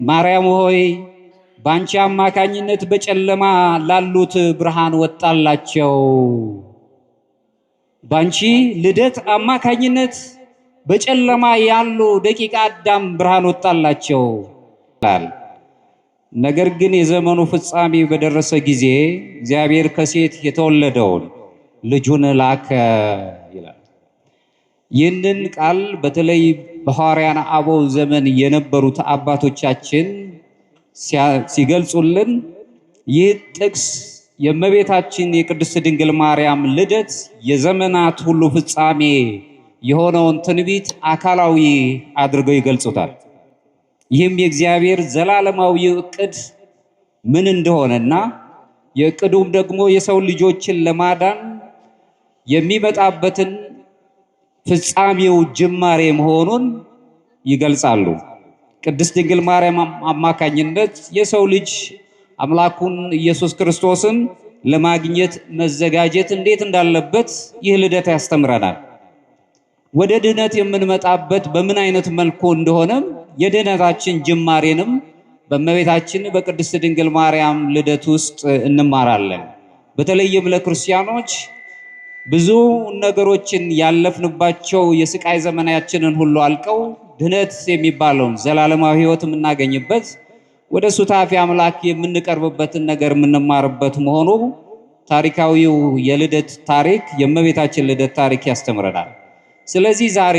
ማርያም ሆይ ባንቺ አማካኝነት በጨለማ ላሉት ብርሃን ወጣላቸው። ባንቺ ልደት አማካኝነት በጨለማ ያሉ ደቂቀ አዳም ብርሃን ወጣላቸው። ነገር ግን የዘመኑ ፍጻሜ በደረሰ ጊዜ እግዚአብሔር ከሴት የተወለደውን ልጁን ላከ ይላል። ይህንን ቃል በተለይ በሐዋርያነ አበው ዘመን የነበሩት አባቶቻችን ሲገልጹልን ይህ ጥቅስ የእመቤታችን የቅድስት ድንግል ማርያም ልደት የዘመናት ሁሉ ፍጻሜ የሆነውን ትንቢት አካላዊ አድርገው ይገልጹታል። ይህም የእግዚአብሔር ዘላለማዊ ዕቅድ ምን እንደሆነና የዕቅዱም ደግሞ የሰው ልጆችን ለማዳን የሚመጣበትን ፍጻሜው ጅማሬ መሆኑን ይገልጻሉ። ቅድስት ድንግል ማርያም አማካኝነት የሰው ልጅ አምላኩን ኢየሱስ ክርስቶስን ለማግኘት መዘጋጀት እንዴት እንዳለበት ይህ ልደት ያስተምረናል። ወደ ድህነት የምንመጣበት በምን አይነት መልኩ እንደሆነም የድህነታችን ጅማሬንም በእመቤታችን በቅድስት ድንግል ማርያም ልደት ውስጥ እንማራለን። በተለይም ለክርስቲያኖች ብዙ ነገሮችን ያለፍንባቸው የስቃይ ዘመናችንን ሁሉ አልቀው ድህነት የሚባለውን ዘላለማዊ ሕይወት የምናገኝበት ወደ ሱታፊ አምላክ የምንቀርብበትን ነገር የምንማርበት መሆኑ ታሪካዊው የልደት ታሪክ የእመቤታችን ልደት ታሪክ ያስተምረናል። ስለዚህ ዛሬ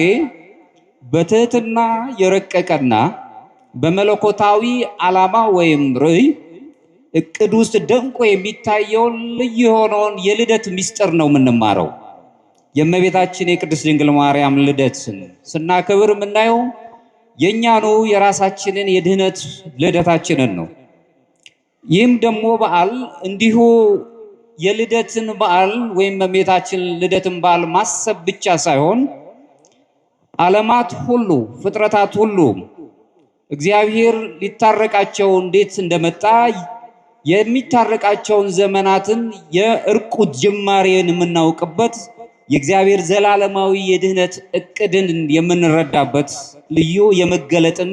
በትህትና የረቀቀና በመለኮታዊ ዓላማ ወይም ርዕይ እቅድ ውስጥ ደምቆ የሚታየውን ልዩ የሆነውን የልደት ምስጢር ነው የምንማረው። የእመቤታችን የቅድስት ድንግል ማርያም ልደት ስናከብር የምናየው የእኛኑ የራሳችንን የድህነት ልደታችንን ነው። ይህም ደግሞ በዓል እንዲሁ የልደትን በዓል ወይም የእመቤታችን ልደትን በዓል ማሰብ ብቻ ሳይሆን ዓለማት ሁሉ ፍጥረታት ሁሉ እግዚአብሔር ሊታረቃቸው እንዴት እንደመጣ የሚታረቃቸውን ዘመናትን የእርቁ ጅማሬን የምናውቅበት የእግዚአብሔር ዘላለማዊ የድህነት እቅድን የምንረዳበት ልዩ የመገለጥን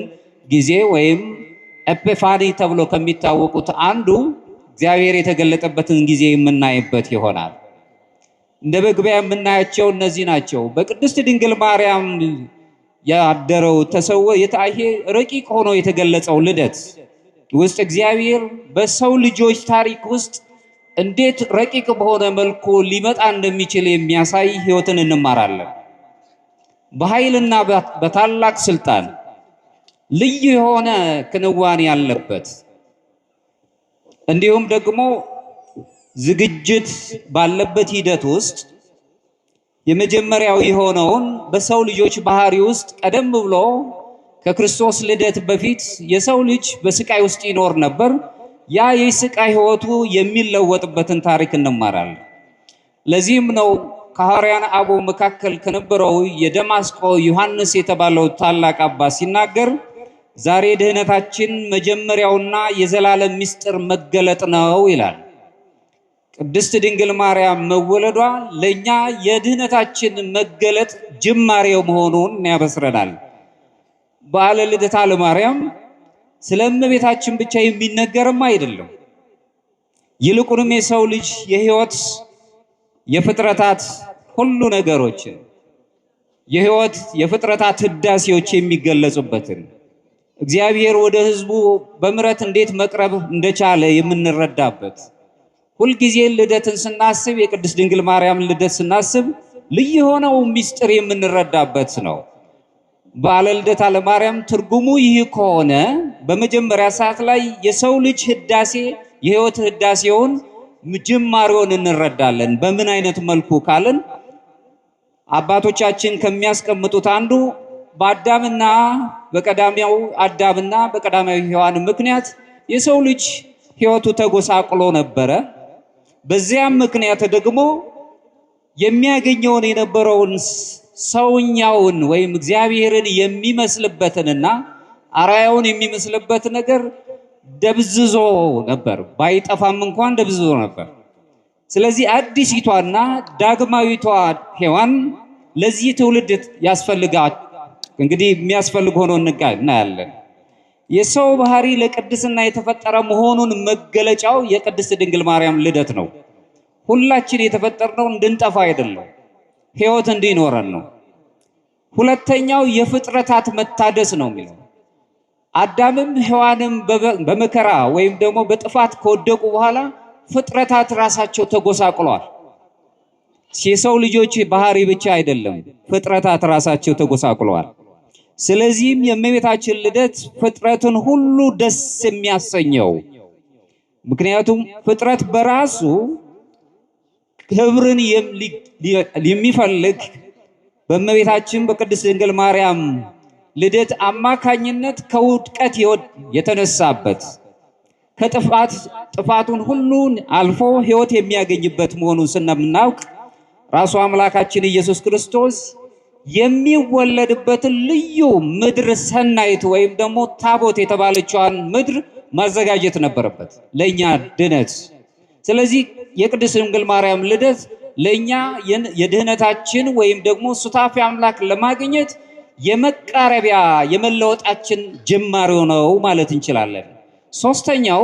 ጊዜ ወይም ኤጲፋኒ ተብሎ ከሚታወቁት አንዱ እግዚአብሔር የተገለጠበትን ጊዜ የምናይበት ይሆናል። እንደ መግቢያ የምናያቸው እነዚህ ናቸው። በቅድስት ድንግል ማርያም ያደረው ይሄ ረቂቅ ሆኖ የተገለጸው ልደት ውስጥ እግዚአብሔር በሰው ልጆች ታሪክ ውስጥ እንዴት ረቂቅ በሆነ መልኩ ሊመጣ እንደሚችል የሚያሳይ ሕይወትን እንማራለን። በኃይልና በታላቅ ስልጣን ልዩ የሆነ ክንዋኔ ያለበት እንዲሁም ደግሞ ዝግጅት ባለበት ሂደት ውስጥ የመጀመሪያው የሆነውን በሰው ልጆች ባህሪ ውስጥ ቀደም ብሎ ከክርስቶስ ልደት በፊት የሰው ልጅ በስቃይ ውስጥ ይኖር ነበር። ያ የስቃይ ሕይወቱ የሚለወጥበትን ታሪክ እንማራለን። ለዚህም ነው ከሐዋርያነ አበው መካከል ከነበረው የደማስቆ ዮሐንስ የተባለው ታላቅ አባት ሲናገር ዛሬ ድህነታችን መጀመሪያውና የዘላለም ምስጢር መገለጥ ነው ይላል። ቅድስት ድንግል ማርያም መወለዷ ለኛ የድህነታችን መገለጥ ጅማሬው መሆኑን ያበስረናል። በዓለ ልደታ ለማርያም ስለ እመቤታችን ብቻ የሚነገርም አይደለም። ይልቁንም የሰው ልጅ የሕይወት የፍጥረታት ሁሉ ነገሮች የሕይወት የፍጥረታት ህዳሴዎች የሚገለጹበትን እግዚአብሔር ወደ ሕዝቡ በምሕረት እንዴት መቅረብ እንደቻለ የምንረዳበት ሁልጊዜ ልደትን ስናስብ የቅድስት ድንግል ማርያም ልደት ስናስብ ልዩ የሆነው ምስጢር የምንረዳበት ነው። በዓለ ልደታ ለማርያም ትርጉሙ ይህ ከሆነ በመጀመሪያ ሰዓት ላይ የሰው ልጅ ህዳሴ የሕይወት ህዳሴውን ጅማሬውን እንረዳለን። በምን አይነት መልኩ ካልን አባቶቻችን ከሚያስቀምጡት አንዱ በአዳምና በቀዳሚው አዳምና በቀዳማዊ ሔዋን ምክንያት የሰው ልጅ ሕይወቱ ተጎሳቅሎ ነበረ። በዚያም ምክንያት ደግሞ የሚያገኘውን የነበረውን ሰውኛውን ወይም እግዚአብሔርን የሚመስልበትንና አራያውን የሚመስልበት ነገር ደብዝዞ ነበር። ባይጠፋም እንኳን ደብዝዞ ነበር። ስለዚህ አዲሲቷና ዳግማዊቷ ሔዋን ለዚህ ትውልድ ያስፈልጋል። እንግዲህ የሚያስፈልግ ሆኖ እናያለን። የሰው ባህሪ ለቅድስና የተፈጠረ መሆኑን መገለጫው የቅድስት ድንግል ማርያም ልደት ነው። ሁላችን የተፈጠርነው እንድንጠፋ አይደለም፣ ሕይወት እንዲኖረን ነው። ሁለተኛው የፍጥረታት መታደስ ነው የሚለው አዳምም ሔዋንም በመከራ ወይም ደግሞ በጥፋት ከወደቁ በኋላ ፍጥረታት ራሳቸው ተጎሳቅለዋል። የሰው ልጆች ባህሪ ብቻ አይደለም፣ ፍጥረታት ራሳቸው ተጎሳቅለዋል። ስለዚህም የእመቤታችን ልደት ፍጥረትን ሁሉ ደስ የሚያሰኘው፣ ምክንያቱም ፍጥረት በራሱ ክብርን የሚፈልግ በእመቤታችን በቅድስት ድንግል ማርያም ልደት አማካኝነት ከውድቀት የተነሳበት ጥፋቱን ሁሉን አልፎ ሕይወት የሚያገኝበት መሆኑን ስለምናውቅ ራሱ አምላካችን ኢየሱስ ክርስቶስ የሚወለድበትን ልዩ ምድር ሰናይት ወይም ደግሞ ታቦት የተባለችዋን ምድር ማዘጋጀት ነበረበት ለኛ ድነት። ስለዚህ የቅድስት ድንግል ማርያም ልደት ለኛ የድህነታችን ወይም ደግሞ ሱታፊ አምላክ ለማግኘት የመቃረቢያ የመለወጣችን ጅማሬው ነው ማለት እንችላለን። ሶስተኛው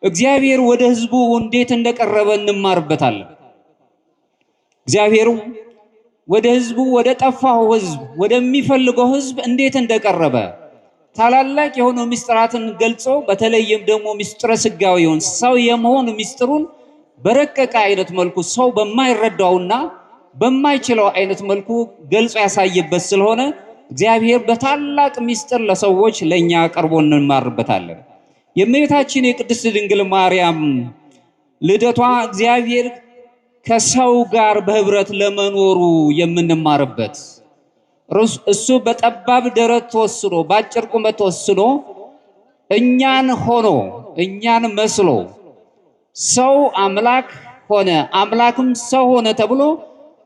እግዚአብሔር ወደ ሕዝቡ እንዴት እንደቀረበ እንማርበታለን። እግዚአብሔር ወደ ሕዝቡ ወደ ጠፋው ሕዝብ ወደሚፈልገው ሕዝብ እንዴት እንደቀረበ ታላላቅ የሆኑ ምስጢራትን ገልጾ በተለይም ደግሞ ምስጢረ ሥጋዌውን ሰው የመሆን ምስጢሩን በረቀቀ አይነት መልኩ ሰው በማይረዳውና በማይችለው አይነት መልኩ ገልጾ ያሳየበት ስለሆነ እግዚአብሔር በታላቅ ምስጢር ለሰዎች ለኛ ቀርቦ እንማርበታለን። የእመቤታችን የቅድስት ድንግል ማርያም ልደቷ እግዚአብሔር ከሰው ጋር በህብረት ለመኖሩ የምንማርበት፣ እሱ በጠባብ ደረት ተወስኖ በአጭር ቁመት ተወስኖ እኛን ሆኖ እኛን መስሎ ሰው አምላክ ሆነ አምላክም ሰው ሆነ ተብሎ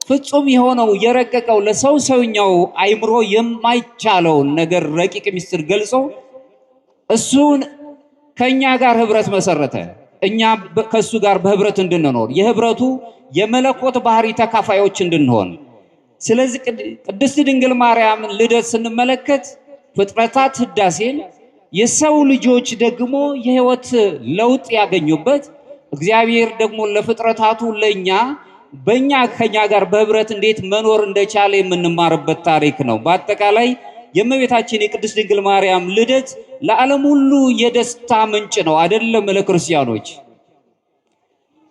ፍጹም የሆነው የረቀቀው ለሰው ሰውኛው አይምሮ የማይቻለውን ነገር ረቂቅ ምስጢር ገልጾ እሱን ከኛ ጋር ህብረት መሰረተ። እኛ ከሱ ጋር በህብረት እንድንኖር የህብረቱ የመለኮት ባህሪ ተካፋዮች እንድንሆን። ስለዚህ ቅድስት ድንግል ማርያም ልደት ስንመለከት ፍጥረታት ህዳሴን፣ የሰው ልጆች ደግሞ የህይወት ለውጥ ያገኙበት፣ እግዚአብሔር ደግሞ ለፍጥረታቱ ለኛ በእኛ ከኛ ጋር በህብረት እንዴት መኖር እንደቻለ የምንማርበት ታሪክ ነው። በአጠቃላይ የእመቤታችን የቅድስት ድንግል ማርያም ልደት ለዓለም ሁሉ የደስታ ምንጭ ነው። አይደለም ለክርስቲያኖች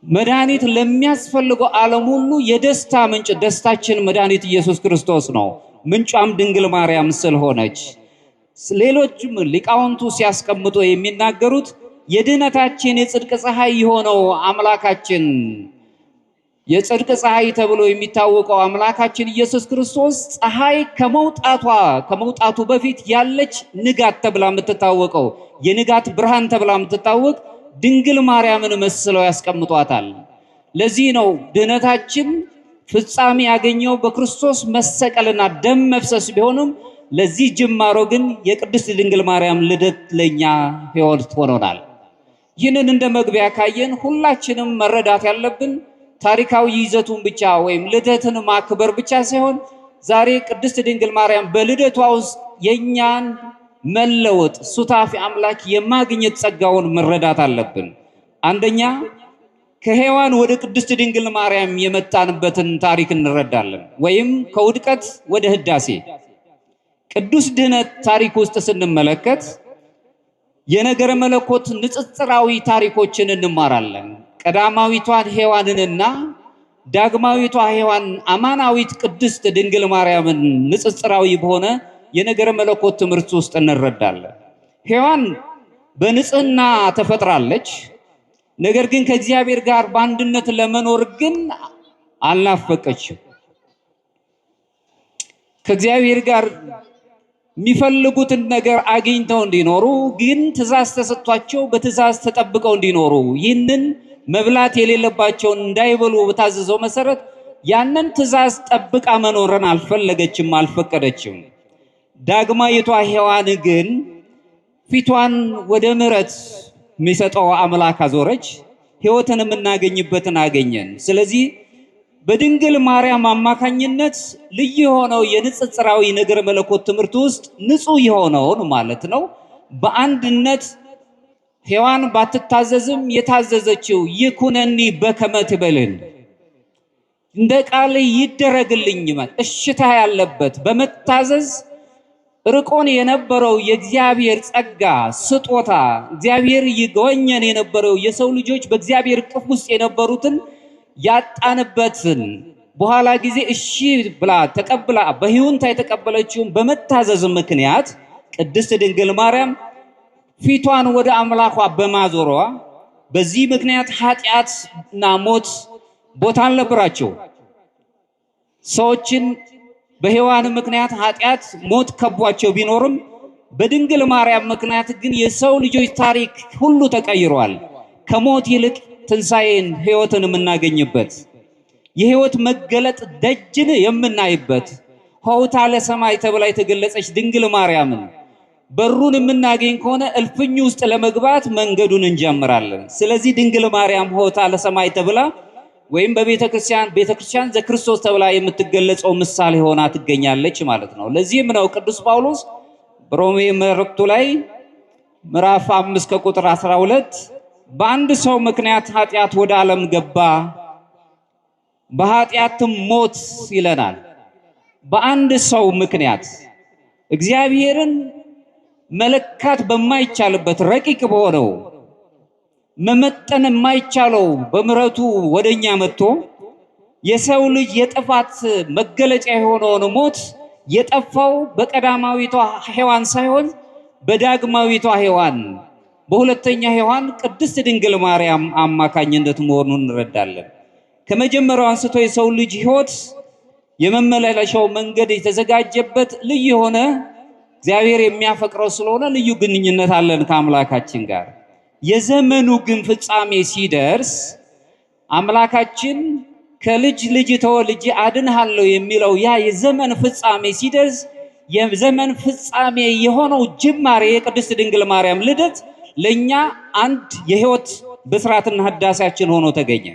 መድኃኒት ለሚያስፈልገው ዓለም ሁሉ የደስታ ምንጭ፣ ደስታችን መድኃኒት ኢየሱስ ክርስቶስ ነው። ምንጯም ድንግል ማርያም ስለሆነች ሌሎችም ሊቃውንቱ ሲያስቀምጡ የሚናገሩት የድህነታችን የጽድቅ ፀሐይ የሆነው አምላካችን የጽድቅ ፀሐይ ተብሎ የሚታወቀው አምላካችን ኢየሱስ ክርስቶስ ፀሐይ ከመውጣቱ በፊት ያለች ንጋት ተብላ የምትታወቀው የንጋት ብርሃን ተብላ የምትታወቅ ድንግል ማርያምን መስለው ያስቀምጧታል። ለዚህ ነው ድህነታችን ፍጻሜ ያገኘው በክርስቶስ መሰቀልና ደም መፍሰስ ቢሆንም ለዚህ ጅማሮ ግን የቅድስት ድንግል ማርያም ልደት ለኛ ሕይወት ሆኖናል። ይህንን እንደ መግቢያ ካየን ሁላችንም መረዳት ያለብን ታሪካዊ ይዘቱን ብቻ ወይም ልደትን ማክበር ብቻ ሳይሆን ዛሬ ቅድስት ድንግል ማርያም በልደቷ ውስጥ የኛን መለወጥ ሱታፊ አምላክ የማግኘት ጸጋውን መረዳት አለብን። አንደኛ ከሔዋን ወደ ቅድስት ድንግል ማርያም የመጣንበትን ታሪክ እንረዳለን። ወይም ከውድቀት ወደ ህዳሴ ቅዱስ ድህነት ታሪክ ውስጥ ስንመለከት የነገረ መለኮት ንጽጽራዊ ታሪኮችን እንማራለን። ቀዳማዊቷን ሔዋንንና ዳግማዊቷ ሔዋን አማናዊት ቅድስት ድንግል ማርያምን ንጽጽራዊ በሆነ የነገረ መለኮት ትምህርት ውስጥ እንረዳለን። ሔዋን በንጽህና ተፈጥራለች። ነገር ግን ከእግዚአብሔር ጋር በአንድነት ለመኖር ግን አልናፈቀችም። ከእግዚአብሔር ጋር የሚፈልጉትን ነገር አግኝተው እንዲኖሩ ግን ትእዛዝ ተሰጥቷቸው በትእዛዝ ተጠብቀው እንዲኖሩ ይህንን መብላት የሌለባቸውን እንዳይበሉ በታዘዘው መሰረት ያንን ትእዛዝ ጠብቃ መኖርን አልፈለገችም፣ አልፈቀደችም። ዳግማዊቷ ሔዋን ግን ፊቷን ወደ ምሕረት የሚሰጠው አምላክ አዞረች። ሕይወትን የምናገኝበትን አገኘን። ስለዚህ በድንግል ማርያም አማካኝነት ልዩ የሆነው የንጽጽራዊ ነገረ መለኮት ትምህርት ውስጥ ንጹህ የሆነውን ማለት ነው በአንድነት ሔዋን ባትታዘዝም የታዘዘችው ይኩነኒ በከመ ትበልን እንደ ቃል ይደረግልኝ እሽታ ያለበት በመታዘዝ ርቆን የነበረው የእግዚአብሔር ጸጋ ስጦታ እግዚአብሔር ይጎኘን የነበረው የሰው ልጆች በእግዚአብሔር ቅፍ ውስጥ የነበሩትን ያጣንበትን በኋላ ጊዜ እሺ ብላ ተቀብላ በሕይወንታ የተቀበለችውን በመታዘዝ ምክንያት ቅድስት ድንግል ማርያም ፊቷን ወደ አምላኳ በማዞሯ በዚህ ምክንያት ኃጢአትና ሞት ቦታ አልነበራቸው። ሰዎችን በሔዋን ምክንያት ኃጢአት ሞት ከቧቸው ቢኖርም በድንግል ማርያም ምክንያት ግን የሰው ልጆች ታሪክ ሁሉ ተቀይሯል። ከሞት ይልቅ ትንሣኤን ሕይወትን የምናገኝበት የሕይወት መገለጥ ደጅን የምናይበት ሆታ ለሰማይ ተብላ የተገለጸች ድንግል ማርያምን በሩን የምናገኝ ከሆነ እልፍኙ ውስጥ ለመግባት መንገዱን እንጀምራለን። ስለዚህ ድንግል ማርያም ሆታ ለሰማይ ተብላ ወይም ቤተክርስቲያን ዘክርስቶስ ተብላ የምትገለጸው ምሳሌ ሆና ትገኛለች ማለት ነው። ለዚህም ነው ቅዱስ ጳውሎስ በሮሜ መልእክቱ ላይ ምዕራፍ 5 ከቁጥር 12 በአንድ ሰው ምክንያት ኃጢአት ወደ ዓለም ገባ በኃጢአትም ሞት ይለናል። በአንድ ሰው ምክንያት እግዚአብሔርን መለካት በማይቻልበት ረቂቅ በሆነው መመጠን የማይቻለው በምሕረቱ ወደኛ መጥቶ የሰው ልጅ የጥፋት መገለጫ የሆነውን ሞት የጠፋው በቀዳማዊቷ ሔዋን ሳይሆን በዳግማዊቷ ሔዋን በሁለተኛ ሔዋን ቅድስት ድንግል ማርያም አማካኝነት መሆኑን እንረዳለን። ከመጀመሪያው አንስቶ የሰው ልጅ ሕይወት የመመላለሻው መንገድ የተዘጋጀበት ልዩ የሆነ እግዚአብሔር የሚያፈቅረው ስለሆነ ልዩ ግንኙነት አለን ከአምላካችን ጋር። የዘመኑ ግን ፍጻሜ ሲደርስ አምላካችን ከልጅ ልጅ ተወልጄ አድንሃለሁ የሚለው ያ የዘመን ፍጻሜ ሲደርስ የዘመን ፍጻሜ የሆነው ጅማሬ የቅድስት ድንግል ማርያም ልደት ለኛ አንድ የሕይወት ብስራትና ህዳሴያችን ሆኖ ተገኘ።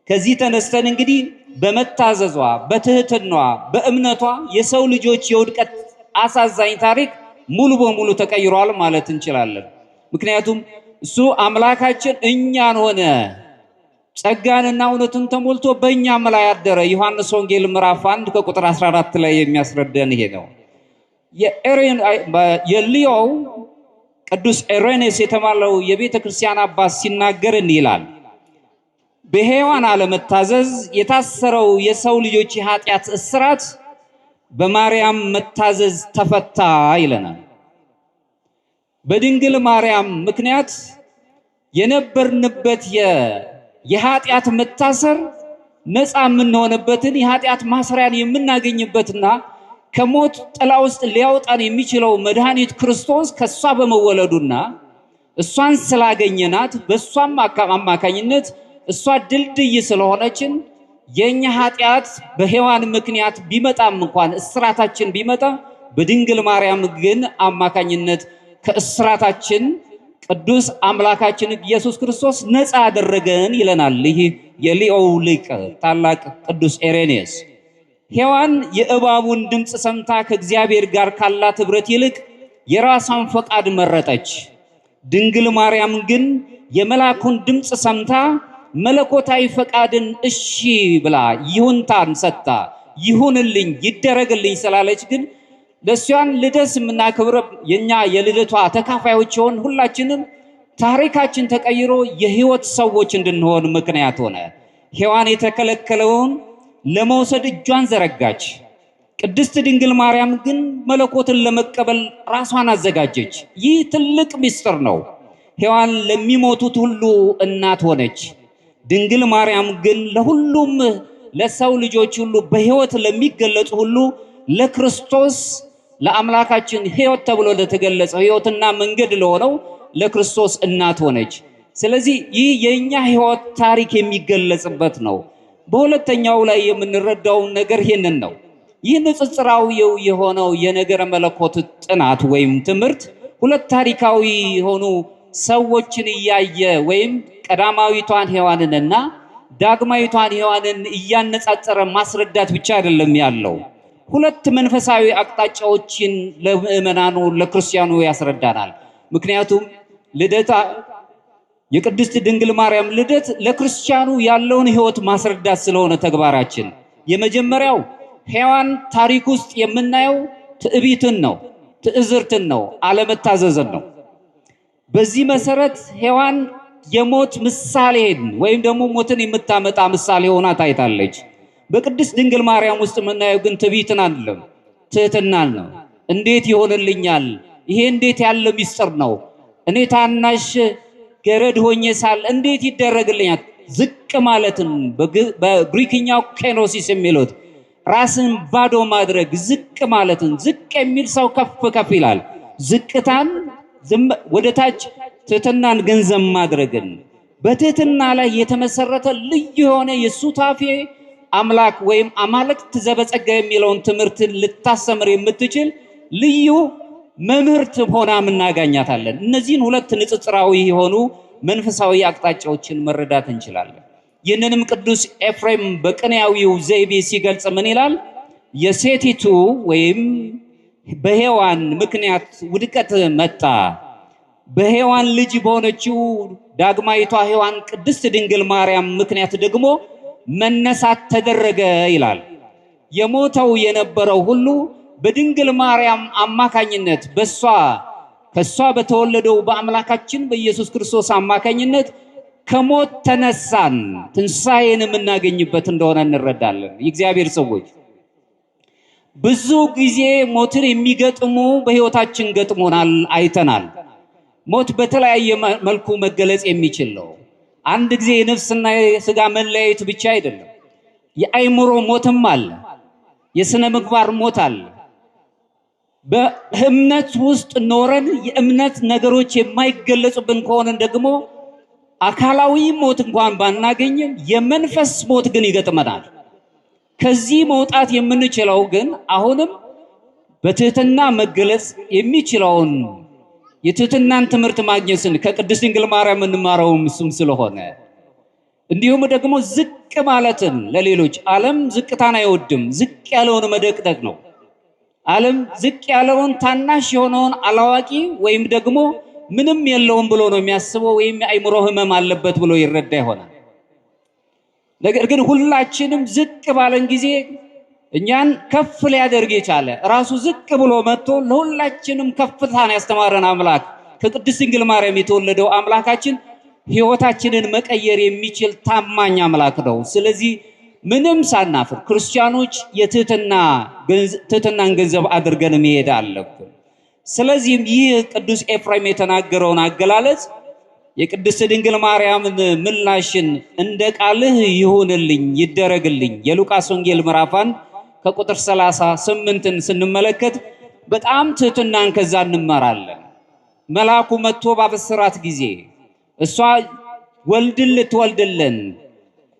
ከዚህ ተነስተን እንግዲህ በመታዘዟ በትህትናዋ በእምነቷ የሰው ልጆች የውድቀት አሳዛኝ ታሪክ ሙሉ በሙሉ ተቀይሯል ማለት እንችላለን። ምክንያቱም እሱ አምላካችን እኛን ሆነ ጸጋንና እውነትን ተሞልቶ በእኛም ላይ አደረ። ዮሐንስ ወንጌል ምዕራፍ 1 ከቁጥር 14 ላይ የሚያስረዳን ይሄ ነው። የሊዮው ቅዱስ ኢሬኔስ የተባለው የቤተ ክርስቲያን አባት ሲናገር ይላል በሔዋን አለመታዘዝ የታሰረው የሰው ልጆች የኃጢአት እስራት በማርያም መታዘዝ ተፈታ ይለናል። በድንግል ማርያም ምክንያት የነበርንበት የኃጢአት መታሰር ነፃ የምንሆንበትን የኃጢአት ማሰሪያን የምናገኝበትና ከሞት ጥላ ውስጥ ሊያወጣን የሚችለው መድኃኒት ክርስቶስ ከሷ በመወለዱና እሷን ስላገኘናት በሷም አማካኝነት እሷ ድልድይ ስለሆነችን የኛ ኃጢአት በሔዋን ምክንያት ቢመጣም እንኳን እስራታችን ቢመጣ በድንግል ማርያም ግን አማካኝነት ከእስራታችን ቅዱስ አምላካችን ኢየሱስ ክርስቶስ ነፃ አደረገን ይለናል። ይህ የሊኦው ሊቅ ታላቅ ቅዱስ ኢሬኔስ ሔዋን የእባቡን ድምፅ ሰምታ ከእግዚአብሔር ጋር ካላት ኅብረት ይልቅ የራሷን ፈቃድ መረጠች። ድንግል ማርያም ግን የመልአኩን ድምፅ ሰምታ መለኮታዊ ፈቃድን እሺ ብላ ይሁንታን ሰጥታ ይሁንልኝ ይደረግልኝ ስላለች ግን ለሷን ልደት የምናከብር የኛ የልደቷ ተካፋዮች ሆን ሁላችንም ታሪካችን ተቀይሮ የሕይወት ሰዎች እንድንሆን ምክንያት ሆነ። ሔዋን የተከለከለውን ለመውሰድ እጇን ዘረጋች። ቅድስት ድንግል ማርያም ግን መለኮትን ለመቀበል ራሷን አዘጋጀች። ይህ ትልቅ ምስጢር ነው። ሔዋን ለሚሞቱት ሁሉ እናት ሆነች። ድንግል ማርያም ግን ለሁሉም ለሰው ልጆች ሁሉ በሕይወት ለሚገለጹ ሁሉ ለክርስቶስ ለአምላካችን ሕይወት ተብሎ ለተገለጸው ሕይወትና መንገድ ለሆነው ለክርስቶስ እናት ሆነች። ስለዚህ ይህ የኛ ሕይወት ታሪክ የሚገለጽበት ነው። በሁለተኛው ላይ የምንረዳው ነገር ይሄንን ነው። ይህ ንጽጽራዊው የሆነው የነገረ መለኮት ጥናት ወይም ትምህርት ሁለት ታሪካዊ የሆኑ ሰዎችን እያየ ወይም ቀዳማዊቷን ሔዋንንና ዳግማዊቷን ሔዋንን እያነጻጸረ ማስረዳት ብቻ አይደለም ያለው። ሁለት መንፈሳዊ አቅጣጫዎችን ለምእመናኑ ለክርስቲያኑ ያስረዳናል። ምክንያቱም ልደታ የቅድስት ድንግል ማርያም ልደት ለክርስቲያኑ ያለውን ሕይወት ማስረዳት ስለሆነ ተግባራችን የመጀመሪያው ሔዋን ታሪክ ውስጥ የምናየው ትዕቢትን ነው፣ ትዕዝርትን ነው፣ አለመታዘዝን ነው። በዚህ መሰረት ሔዋን የሞት ምሳሌን ወይም ደግሞ ሞትን የምታመጣ ምሳሌ ሆና ታይታለች። በቅድስት ድንግል ማርያም ውስጥ የምናየው ግን ትዕቢትን አይደለም፣ ትህትናን ነው። እንዴት ይሆንልኛል? ይሄ እንዴት ያለ ሚስጥር ነው? እኔ ታናሽ ገረድ ሆኜ ሳል እንዴት ይደረግልኛል? ዝቅ ማለትን በግሪክኛው ኬኖሲስ የሚሉት ራስን ባዶ ማድረግ፣ ዝቅ ማለትን። ዝቅ የሚል ሰው ከፍ ከፍ ይላል። ዝቅታን ወደ ታች፣ ትህትናን ገንዘብ ማድረግን፣ በትህትና ላይ የተመሰረተ ልዩ የሆነ የሱታፌ አምላክ ወይም አማልክት ዘበጸጋ የሚለውን ትምህርትን ልታስተምር የምትችል ልዩ መምህርት ሆና እናገኛታለን። እነዚህን ሁለት ንጽጽራዊ የሆኑ መንፈሳዊ አቅጣጫዎችን መረዳት እንችላለን። ይህንንም ቅዱስ ኤፍሬም በቅኔያዊው ዘይቤ ሲገልጽ ምን ይላል? የሴቲቱ ወይም በሔዋን ምክንያት ውድቀት መጣ፣ በሔዋን ልጅ በሆነችው ዳግማዊቷ ሔዋን ቅድስት ድንግል ማርያም ምክንያት ደግሞ መነሳት ተደረገ ይላል። የሞተው የነበረው ሁሉ በድንግል ማርያም አማካኝነት ከሷ በተወለደው በአምላካችን በኢየሱስ ክርስቶስ አማካኝነት ከሞት ተነሳን፣ ትንሣኤን የምናገኝበት እንደሆነ እንረዳለን። የእግዚአብሔር ሰዎች ብዙ ጊዜ ሞትን የሚገጥሙ በሕይወታችን ገጥሞናል፣ አይተናል። ሞት በተለያየ መልኩ መገለጽ የሚችል ነው። አንድ ጊዜ የነፍስና የሥጋ መለያየት ብቻ አይደለም። የአእምሮ ሞትም አለ፣ የሥነ ምግባር ሞት አለ። በእምነት ውስጥ ኖረን የእምነት ነገሮች የማይገለጹብን ከሆነ ደግሞ አካላዊ ሞት እንኳን ባናገኝም የመንፈስ ሞት ግን ይገጥመናል። ከዚህ መውጣት የምንችለው ግን አሁንም በትህትና መገለጽ የሚችለውን የትህትናን ትምህርት ማግኘትን ከቅድስት ድንግል ማርያም እንማረውም እሱም ስለሆነ እንዲሁም ደግሞ ዝቅ ማለትን ለሌሎች። ዓለም ዝቅታን አይወድም፣ ዝቅ ያለውን መደቅደቅ ነው። ዓለም ዝቅ ያለውን ታናሽ የሆነውን አላዋቂ ወይም ደግሞ ምንም የለውም ብሎ ነው የሚያስበው፣ ወይም የአእምሮ ህመም አለበት ብሎ ይረዳ ይሆናል። ነገር ግን ሁላችንም ዝቅ ባለን ጊዜ እኛን ከፍ ሊያደርግ የቻለ ራሱ ዝቅ ብሎ መጥቶ ለሁላችንም ከፍታን ያስተማረን አምላክ ከቅድስት ድንግል ማርያም የተወለደው አምላካችን ሕይወታችንን መቀየር የሚችል ታማኝ አምላክ ነው። ስለዚህ ምንም ሳናፍር ክርስቲያኖች ትህትናን ገንዘብ አድርገን መሄድ አለብን። ስለዚህም ይህ ቅዱስ ኤፍሬም የተናገረውን አገላለጽ የቅድስት ድንግል ማርያምን ምላሽን እንደ ቃልህ ይሁንልኝ ይደረግልኝ የሉቃስ ወንጌል ምዕራፍ 1 ከቁጥር 38ን ስንመለከት በጣም ትህትናን ከዛ እንመራለን። መልአኩ መጥቶ ባበሰራት ጊዜ እሷ ወልድን ልትወልድልን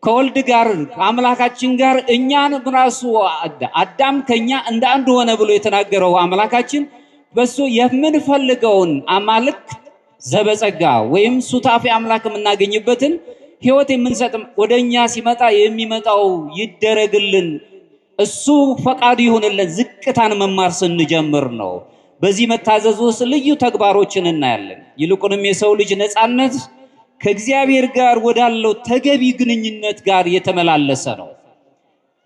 ከወልድ ጋር አምላካችን ጋር እኛን ራሱ አዳም ከኛ እንደ አንድ ሆነ ብሎ የተናገረው አምላካችን በሱ የምንፈልገውን አማልክት ዘበጸጋ ወይም ሱታፌ አምላክ የምናገኝበትን ሕይወት የምንሰጥም ወደኛ ሲመጣ የሚመጣው ይደረግልን እሱ ፈቃዱ ይሁንልን ዝቅታን መማር ስንጀምር ነው። በዚህ መታዘዝ ውስጥ ልዩ ተግባሮችን እናያለን። ይልቁንም የሰው ልጅ ነፃነት ከእግዚአብሔር ጋር ወዳለው ተገቢ ግንኙነት ጋር የተመላለሰ ነው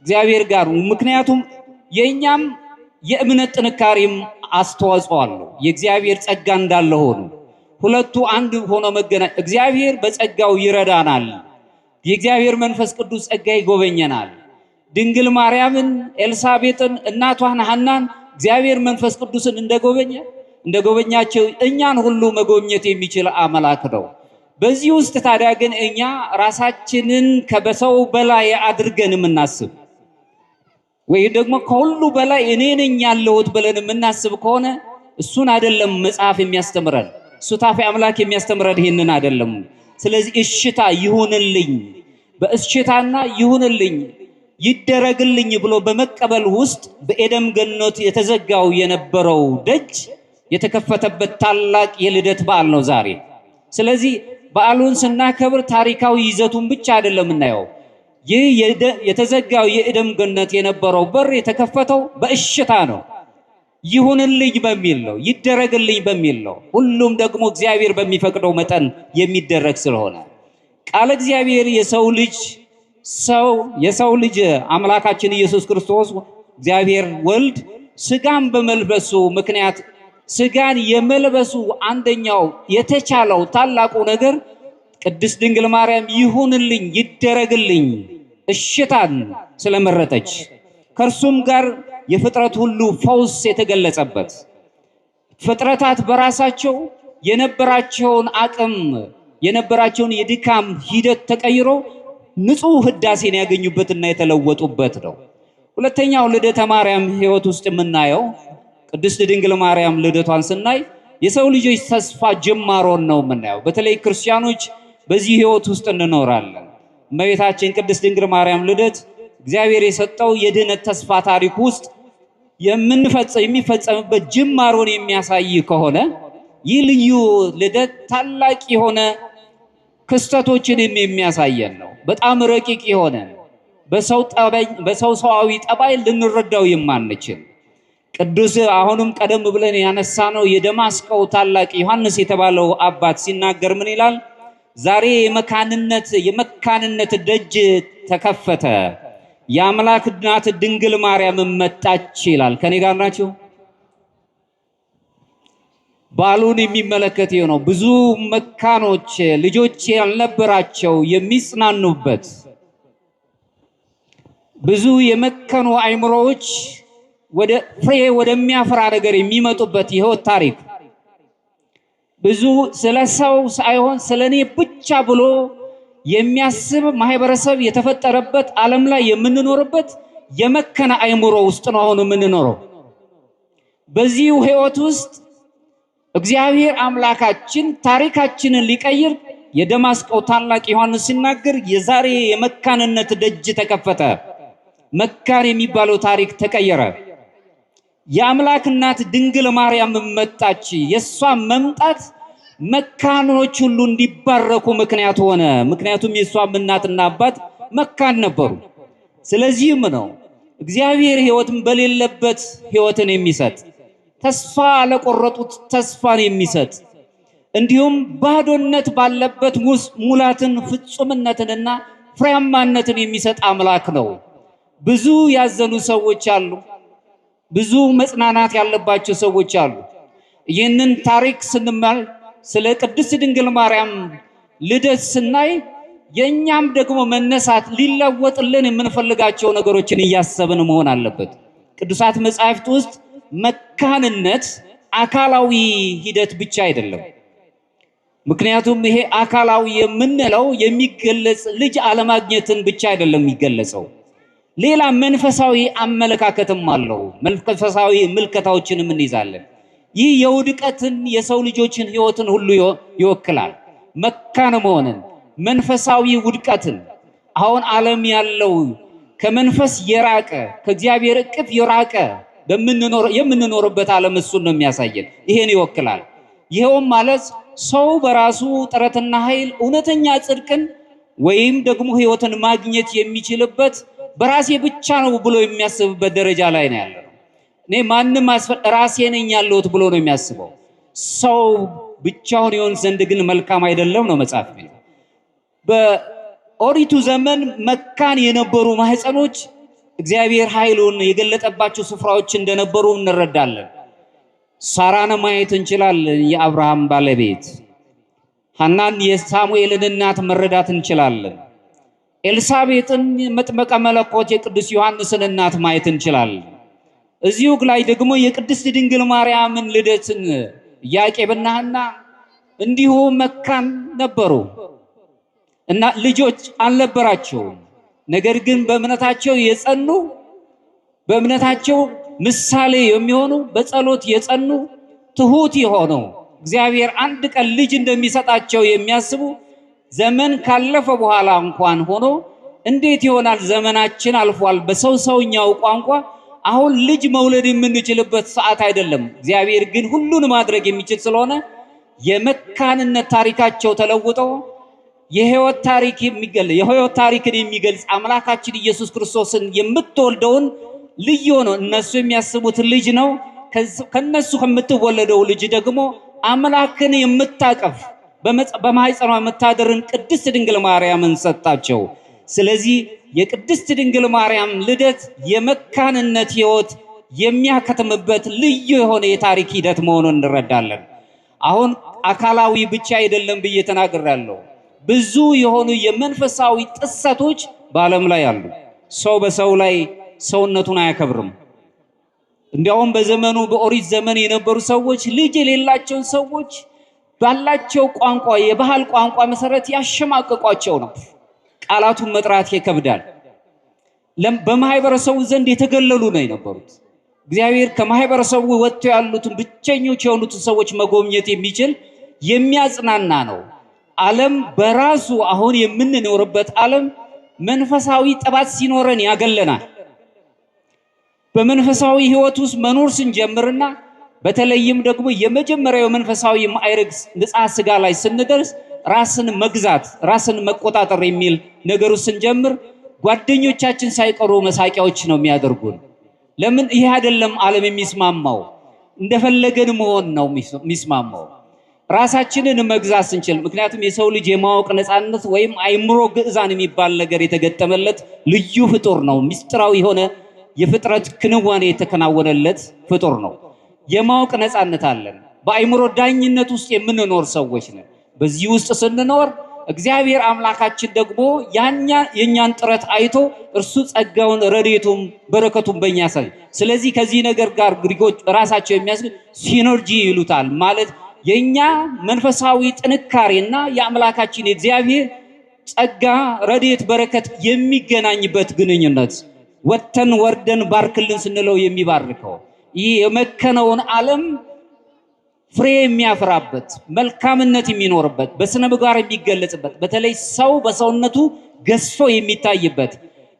እግዚአብሔር ጋር። ምክንያቱም የኛም የእምነት ጥንካሬም አስተዋጽኦ አለው። የእግዚአብሔር ጸጋ እንዳለ ሆኖ ሁለቱ አንድ ሆኖ መገናኘት፣ እግዚአብሔር በጸጋው ይረዳናል። የእግዚአብሔር መንፈስ ቅዱስ ጸጋ ይጎበኘናል። ድንግል ማርያምን፣ ኤልሳቤጥን፣ እናቷን ሐናን እግዚአብሔር መንፈስ ቅዱስን እንደጎበኛቸው እኛን ሁሉ መጎብኘት የሚችል አምላክ ነው። በዚህ ውስጥ ታዲያ ግን እኛ ራሳችንን ከበሰው በላይ አድርገን የምናስብ ወይ ደግሞ ከሁሉ በላይ እኔ ነኝ ያለሁት ብለን የምናስብ ከሆነ እሱን አይደለም መጽሐፍ የሚያስተምረን። ሱታፌ አምላክ የሚያስተምረን ይሄንን አይደለም። ስለዚህ እሽታ ይሁንልኝ፣ በእሽታና ይሁንልኝ ይደረግልኝ ብሎ በመቀበል ውስጥ በኤደን ገነት የተዘጋው የነበረው ደጅ የተከፈተበት ታላቅ የልደት በዓል ነው ዛሬ። ስለዚህ በዓሉን ስናከብር ታሪካዊ ይዘቱን ብቻ አይደለም እናየው። ይህ የተዘጋው የኤደን ገነት የነበረው በር የተከፈተው በእሽታ ነው። ይሁንልኝ በሚል ነው፣ ይደረግልኝ በሚል ነው። ሁሉም ደግሞ እግዚአብሔር በሚፈቅደው መጠን የሚደረግ ስለሆነ ቃለ እግዚአብሔር የሰው ልጅ አምላካችን ኢየሱስ ክርስቶስ እግዚአብሔር ወልድ ስጋን በመልበሱ ምክንያት ስጋን የመልበሱ አንደኛው የተቻለው ታላቁ ነገር ቅድስት ድንግል ማርያም ይሁንልኝ ይደረግልኝ እሽታን ስለመረጠች ከእርሱም ጋር የፍጥረት ሁሉ ፈውስ የተገለጸበት ፍጥረታት በራሳቸው የነበራቸውን አቅም የነበራቸውን የድካም ሂደት ተቀይሮ ንጹህ ህዳሴን ያገኙበትና የተለወጡበት ነው። ሁለተኛው ልደተ ማርያም ሕይወት ውስጥ የምናየው ቅድስት ድንግል ማርያም ልደቷን ስናይ የሰው ልጆች ተስፋ ጅማሮን ነው የምናየው። በተለይ ክርስቲያኖች በዚህ ሕይወት ውስጥ እንኖራለን። እመቤታችን ቅድስት ድንግል ማርያም ልደት እግዚአብሔር የሰጠው የድህነት ተስፋ ታሪክ ውስጥ የሚፈጸምበት ጅማሮን የሚያሳይ ከሆነ ይህ ልዩ ልደት ታላቅ የሆነ ክስተቶችን የሚያሳየን ነው። በጣም ረቂቅ የሆነ በሰው ሰዋዊ ጠባይ ልንረዳው የማንችል ቅዱስ አሁንም ቀደም ብለን ያነሳነው የደማስቆው ታላቅ ዮሐንስ የተባለው አባት ሲናገር ምን ይላል? ዛሬ የመካንነት ደጅ ተከፈተ፣ የአምላክ እናት ድንግል ማርያም መጣች ይላል። ከኔ ጋር ናችሁ? ባሉን የሚመለከት ነው። ብዙ መካኖች ልጆች ያልነበራቸው የሚጽናኑበት፣ ብዙ የመከኑ አእምሮዎች ወደ ፍሬ ወደሚያፈራ ነገር የሚመጡበት የሕይወት ታሪክ፣ ብዙ ስለ ሰው ሳይሆን ስለኔ ብቻ ብሎ የሚያስብ ማህበረሰብ የተፈጠረበት ዓለም ላይ የምንኖርበት የመከነ አእምሮ ውስጥ ነው አሁን የምንኖረው። በዚህ ሕይወት ውስጥ እግዚአብሔር አምላካችን ታሪካችንን ሊቀይር የደማስቆው ታላቅ ዮሐንስ ሲናገር የዛሬ የመካንነት ደጅ ተከፈተ፣ መካን የሚባለው ታሪክ ተቀየረ። የአምላክ እናት ድንግል ማርያም መጣች። የሷ መምጣት መካኖች ሁሉ እንዲባረኩ ምክንያት ሆነ። ምክንያቱም የሷ እናትና አባት መካን ነበሩ። ስለዚህም ነው እግዚአብሔር ሕይወትን በሌለበት ሕይወትን የሚሰጥ፣ ተስፋ ለቆረጡት ተስፋን የሚሰጥ፣ እንዲሁም ባዶነት ባለበት ሙላትን ፍጹምነትንና ፍሬያማነትን የሚሰጥ አምላክ ነው። ብዙ ያዘኑ ሰዎች አሉ። ብዙ መጽናናት ያለባቸው ሰዎች አሉ። ይህንን ታሪክ ስንማር ስለ ቅድስት ድንግል ማርያም ልደት ስናይ የኛም ደግሞ መነሳት ሊለወጥልን የምንፈልጋቸው ነገሮችን እያሰብን መሆን አለበት። ቅዱሳት መጻሕፍት ውስጥ መካንነት አካላዊ ሂደት ብቻ አይደለም። ምክንያቱም ይሄ አካላዊ የምንለው የሚገለጽ ልጅ አለማግኘትን ብቻ አይደለም የሚገለጸው፣ ሌላ መንፈሳዊ አመለካከትም አለው። መንፈሳዊ ምልከታዎችንም እንይዛለን። ይህ የውድቀትን የሰው ልጆችን ሕይወትን ሁሉ ይወክላል። መካን መሆንን፣ መንፈሳዊ ውድቀትን፣ አሁን ዓለም ያለው ከመንፈስ የራቀ ከእግዚአብሔር እቅፍ የራቀ የምንኖርበት ዓለም እሱን ነው የሚያሳየን። ይሄን ይወክላል። ይሄውም ማለት ሰው በራሱ ጥረትና ኃይል እውነተኛ ጽድቅን ወይም ደግሞ ሕይወትን ማግኘት የሚችልበት በራሴ ብቻ ነው ብሎ የሚያስብበት ደረጃ ላይ ነው ያለው። እኔ ማንም ራሴ ነኝ ያለሁት ብሎ ነው የሚያስበው። ሰው ብቻውን ይሆን ዘንድ ግን መልካም አይደለም ነው መጽሐፍ የሚለው። በኦሪቱ ዘመን መካን የነበሩ ማህፀኖች እግዚአብሔር ኃይሉን የገለጠባቸው ስፍራዎች እንደነበሩ እንረዳለን። ሳራን ማየት እንችላለን፣ የአብርሃም ባለቤት። ሐናን የሳሙኤልን እናት መረዳት እንችላለን። ኤልሳቤጥን መጥመቀ መለኮት የቅዱስ ዮሐንስን እናት ማየት እንችላለን። እዚሁ ላይ ደግሞ የቅድስት ድንግል ማርያምን ልደትን ኢያቄምና ሐና እንዲሁ መካን ነበሩ እና ልጆች አልነበራቸውም። ነገር ግን በእምነታቸው የጸኑ፣ በእምነታቸው ምሳሌ የሚሆኑ፣ በጸሎት የጸኑ፣ ትሁት የሆኑ እግዚአብሔር አንድ ቀን ልጅ እንደሚሰጣቸው የሚያስቡ ዘመን ካለፈ በኋላ እንኳን ሆኖ እንዴት ይሆናል? ዘመናችን አልፏል። በሰውኛው ቋንቋ አሁን ልጅ መውለድ የምንችልበት ሰዓት አይደለም። እግዚአብሔር ግን ሁሉን ማድረግ የሚችል ስለሆነ የመካንነት ታሪካቸው ተለውጠው የሕይወት ታሪክን የሚገልጽ አምላካችን ኢየሱስ ክርስቶስን የምትወልደውን ልጅ ነው። እነሱ የሚያስቡት ልጅ ነው። ከነሱ ከምትወለደው ልጅ ደግሞ አምላክን የምታቀፍ በማኅፀኗ የምታድርን ቅድስት ድንግል ማርያምን ሰጣቸው። ስለዚህ የቅድስት ድንግል ማርያም ልደት የመካንነት ሕይወት የሚያከትምበት ልዩ የሆነ የታሪክ ሂደት መሆኑን እንረዳለን። አሁን አካላዊ ብቻ አይደለም ብዬ ተናግሬያለሁ። ብዙ የሆኑ የመንፈሳዊ ጥሰቶች በዓለም ላይ አሉ። ሰው በሰው ላይ ሰውነቱን አያከብርም። እንዲያውም በዘመኑ በኦሪት ዘመን የነበሩ ሰዎች ልጅ የሌላቸውን ሰዎች ባላቸው ቋንቋ የባህል ቋንቋ መሰረት ያሸማቀቋቸው ነው። ቃላቱን መጥራት ይከብዳል። በማህበረሰቡ ዘንድ የተገለሉ ነው የነበሩት። እግዚአብሔር ከማህበረሰቡ ወጥተው ያሉትን ብቸኞች የሆኑትን ሰዎች መጎብኘት የሚችል የሚያጽናና ነው። ዓለም በራሱ አሁን የምንኖርበት ዓለም መንፈሳዊ ጥባት ሲኖረን ያገለናል። በመንፈሳዊ ሕይወት ውስጥ መኖር ስንጀምርና በተለይም ደግሞ የመጀመሪያው መንፈሳዊ ማዕረግ ንጽሐ ሥጋ ላይ ስንደርስ ራስን መግዛት ራስን መቆጣጠር የሚል ነገሩ ስንጀምር ጓደኞቻችን ሳይቀሩ መሳቂያዎች ነው የሚያደርጉን። ለምን? ይሄ አይደለም ዓለም የሚስማማው። እንደፈለገን መሆን ነው የሚስማማው። ራሳችንን መግዛት ስንችል፣ ምክንያቱም የሰው ልጅ የማወቅ ነፃነት ወይም አእምሮ ግዕዛን የሚባል ነገር የተገጠመለት ልዩ ፍጡር ነው። ምስጢራዊ የሆነ የፍጥረት ክንዋኔ የተከናወነለት ፍጡር ነው። የማወቅ ነፃነት አለን። በአእምሮ ዳኝነት ውስጥ የምንኖር ሰዎች ነን። በዚህ ውስጥ ስንኖር እግዚአብሔር አምላካችን ደግሞ የኛን ጥረት አይቶ እርሱ ጸጋውን ረድኤቱን በረከቱን በእኛ ያሳይ። ስለዚህ ከዚህ ነገር ጋር ግሪኮች ራሳቸው የሚያስገኝ ሲነርጂ ይሉታል። ማለት የኛ መንፈሳዊ ጥንካሬና የአምላካችን የእግዚአብሔር ጸጋ ረድኤት በረከት የሚገናኝበት ግንኙነት ወተን ወርደን ባርክልን ስንለው የሚባርከው ይህ የመከነውን ዓለም ፍሬ የሚያፈራበት መልካምነት የሚኖርበት በስነ ምግባር የሚገለጽበት በተለይ ሰው በሰውነቱ ገዝፎ የሚታይበት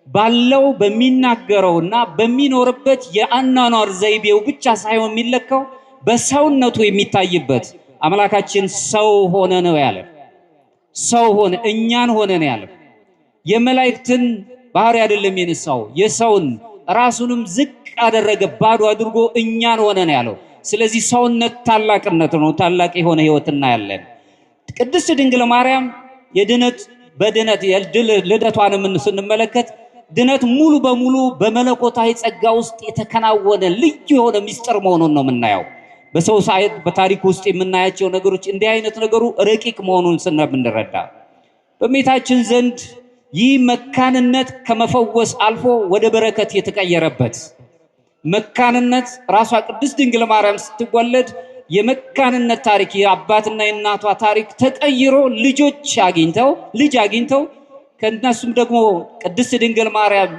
ባለው በሚናገረውና በሚኖርበት የአኗኗር ዘይቤው ብቻ ሳይሆን የሚለካው በሰውነቱ የሚታይበት አምላካችን ሰው ሆነ ነው ያለ። ሰው ሆነ እኛን ሆነ ነው ያለ። የመላእክትን ባህሪ አይደለም የነሳው፣ የሰውን ራሱንም ዝቅ አደረገ፣ ባዶ አድርጎ እኛን ሆነ ነው ያለው። ስለዚህ ሰውነት ታላቅነት ነው። ታላቅ የሆነ ሕይወት እናያለን። ቅድስት ድንግል ማርያም የድነት በድነት ልደቷንም ስንመለከት ድነት ሙሉ በሙሉ በመለኮታዊ ጸጋ ውስጥ የተከናወነ ልዩ የሆነ ምስጢር መሆኑን ነው የምናየው። በሰው ሳይት በታሪክ ውስጥ የምናያቸው ነገሮች እንዲህ አይነት ነገሩ ረቂቅ መሆኑን ስንረዳ በእመቤታችን ዘንድ ይህ መካንነት ከመፈወስ አልፎ ወደ በረከት የተቀየረበት መካንነት ራሷ ቅድስት ድንግል ማርያም ስትወለድ የመካንነት ታሪክ የአባትና የእናቷ ታሪክ ተቀይሮ ልጅ አግኝተው ከእነሱም ደግሞ ቅድስት ድንግል ማርያም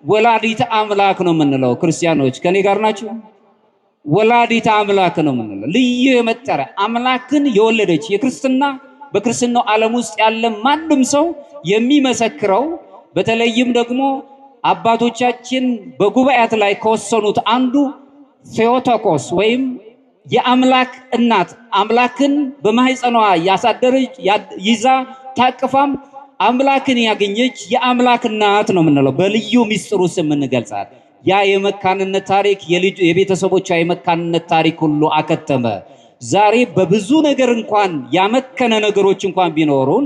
ወላዲተ አምላክ ነው የምንለው። ክርስቲያኖች ከኔ ጋር ናቸው? ወላዲተ አምላክ ነው የምንለው። ልዩ የመጠሪያ አምላክን የወለደች በክርስትናው ዓለም ውስጥ ያለ ማንም ሰው የሚመሰክረው በተለይም ደግሞ አባቶቻችን በጉባኤያት ላይ ከወሰኑት አንዱ ቴዎቶኮስ ወይም የአምላክ እናት አምላክን በማህፀኗ ያሳደረች ይዛ ታቅፋም አምላክን ያገኘች የአምላክ እናት ነው የምንለው። በልዩ ምስጢር ውስጥ የምንገልጻት ያ የመካንነት ታሪክ የቤተሰቦቿ የመካንነት ታሪክ ሁሉ አከተመ። ዛሬ በብዙ ነገር እንኳን ያመከነ ነገሮች እንኳን ቢኖሩን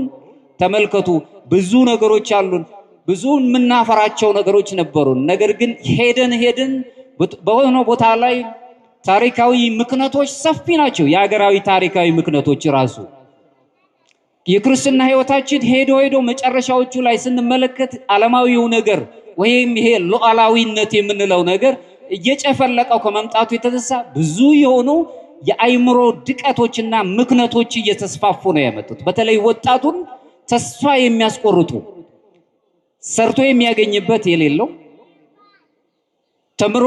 ተመልከቱ፣ ብዙ ነገሮች አሉን። ብዙ የምናፈራቸው ነገሮች ነበሩን። ነገር ግን ሄደን በሆነ ቦታ ላይ ታሪካዊ ምክንያቶች ሰፊ ናቸው። የሀገራዊ ታሪካዊ ምክንያቶች ራሱ የክርስትና ሕይወታችን ሄዶ መጨረሻዎቹ ላይ ስንመለከት ዓለማዊው ነገር ወይም ይሄ ሉዓላዊነት የምንለው ነገር እየጨፈለቀው ከመምጣቱ የተነሳ ብዙ የሆኑ የአእምሮ ድቀቶችና ምክንያቶች እየተስፋፉ ነው የመጡት። በተለይ ወጣቱን ተስፋ የሚያስቆርጡ ሰርቶ የሚያገኝበት የሌለው ተምሮ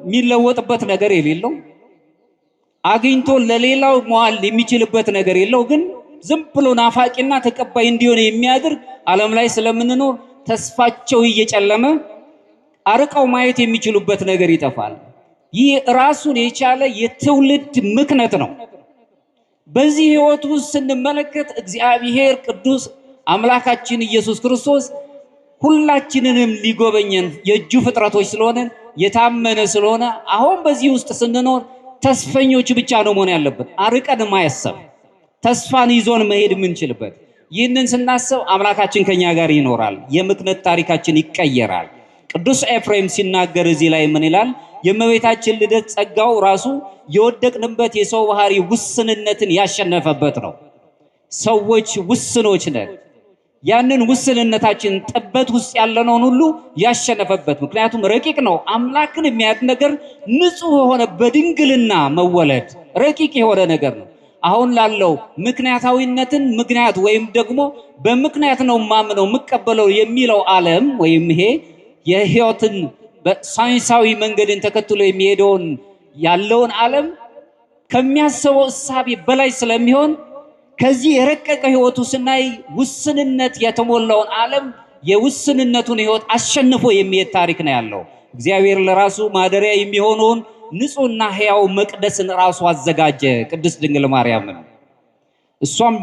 የሚለወጥበት ነገር የሌለው አግኝቶ ለሌላው መዋል የሚችልበት ነገር የለው፣ ግን ዝም ብሎ ናፋቂና ተቀባይ እንዲሆን የሚያደርግ ዓለም ላይ ስለምንኖር ተስፋቸው እየጨለመ አርቀው ማየት የሚችሉበት ነገር ይጠፋል። ይህ ራሱን የቻለ የትውልድ ምክንያት ነው። በዚህ ሕይወት ውስጥ ስንመለከት እግዚአብሔር ቅዱስ አምላካችን ኢየሱስ ክርስቶስ ሁላችንንም ሊጎበኘን የእጁ ፍጥረቶች ስለሆነ የታመነ ስለሆነ አሁን በዚህ ውስጥ ስንኖር ተስፈኞች ብቻ ነው መሆን ያለበት። አርቀን ማያሰብ ተስፋን ይዞን መሄድ የምንችልበት። ይህንን ስናስብ አምላካችን ከኛ ጋር ይኖራል። የምክነት ታሪካችን ይቀየራል። ቅዱስ ኤፍሬም ሲናገር እዚህ ላይ ምን ይላል? የእመቤታችን ልደት ጸጋው ራሱ የወደቅንበት የሰው ባህሪ ውስንነትን ያሸነፈበት ነው። ሰዎች ውስኖች ነን። ያንን ውስንነታችን ጥበት ውስጥ ያለነውን ሁሉ ያሸነፈበት። ምክንያቱም ረቂቅ ነው። አምላክን የሚያድ ነገር ንጹሕ የሆነ በድንግልና መወለድ ረቂቅ የሆነ ነገር ነው። አሁን ላለው ምክንያታዊነትን ምክንያት ወይም ደግሞ በምክንያት ነው ማምነው የምቀበለው የሚለው ዓለም ወይም ይሄ የህይወትን በሳይንሳዊ መንገድን ተከትሎ የሚሄደውን ያለውን ዓለም ከሚያስበው እሳቤ በላይ ስለሚሆን ከዚህ የረቀቀ ህይወቱ ስናይ ውስንነት የተሞላውን ዓለም የውስንነቱን ህይወት አሸንፎ የሚሄድ ታሪክ ነው ያለው። እግዚአብሔር ለራሱ ማደሪያ የሚሆነውን ንጹህና ሕያው መቅደስን ራሱ አዘጋጀ ቅድስት ድንግል ማርያምን። እሷም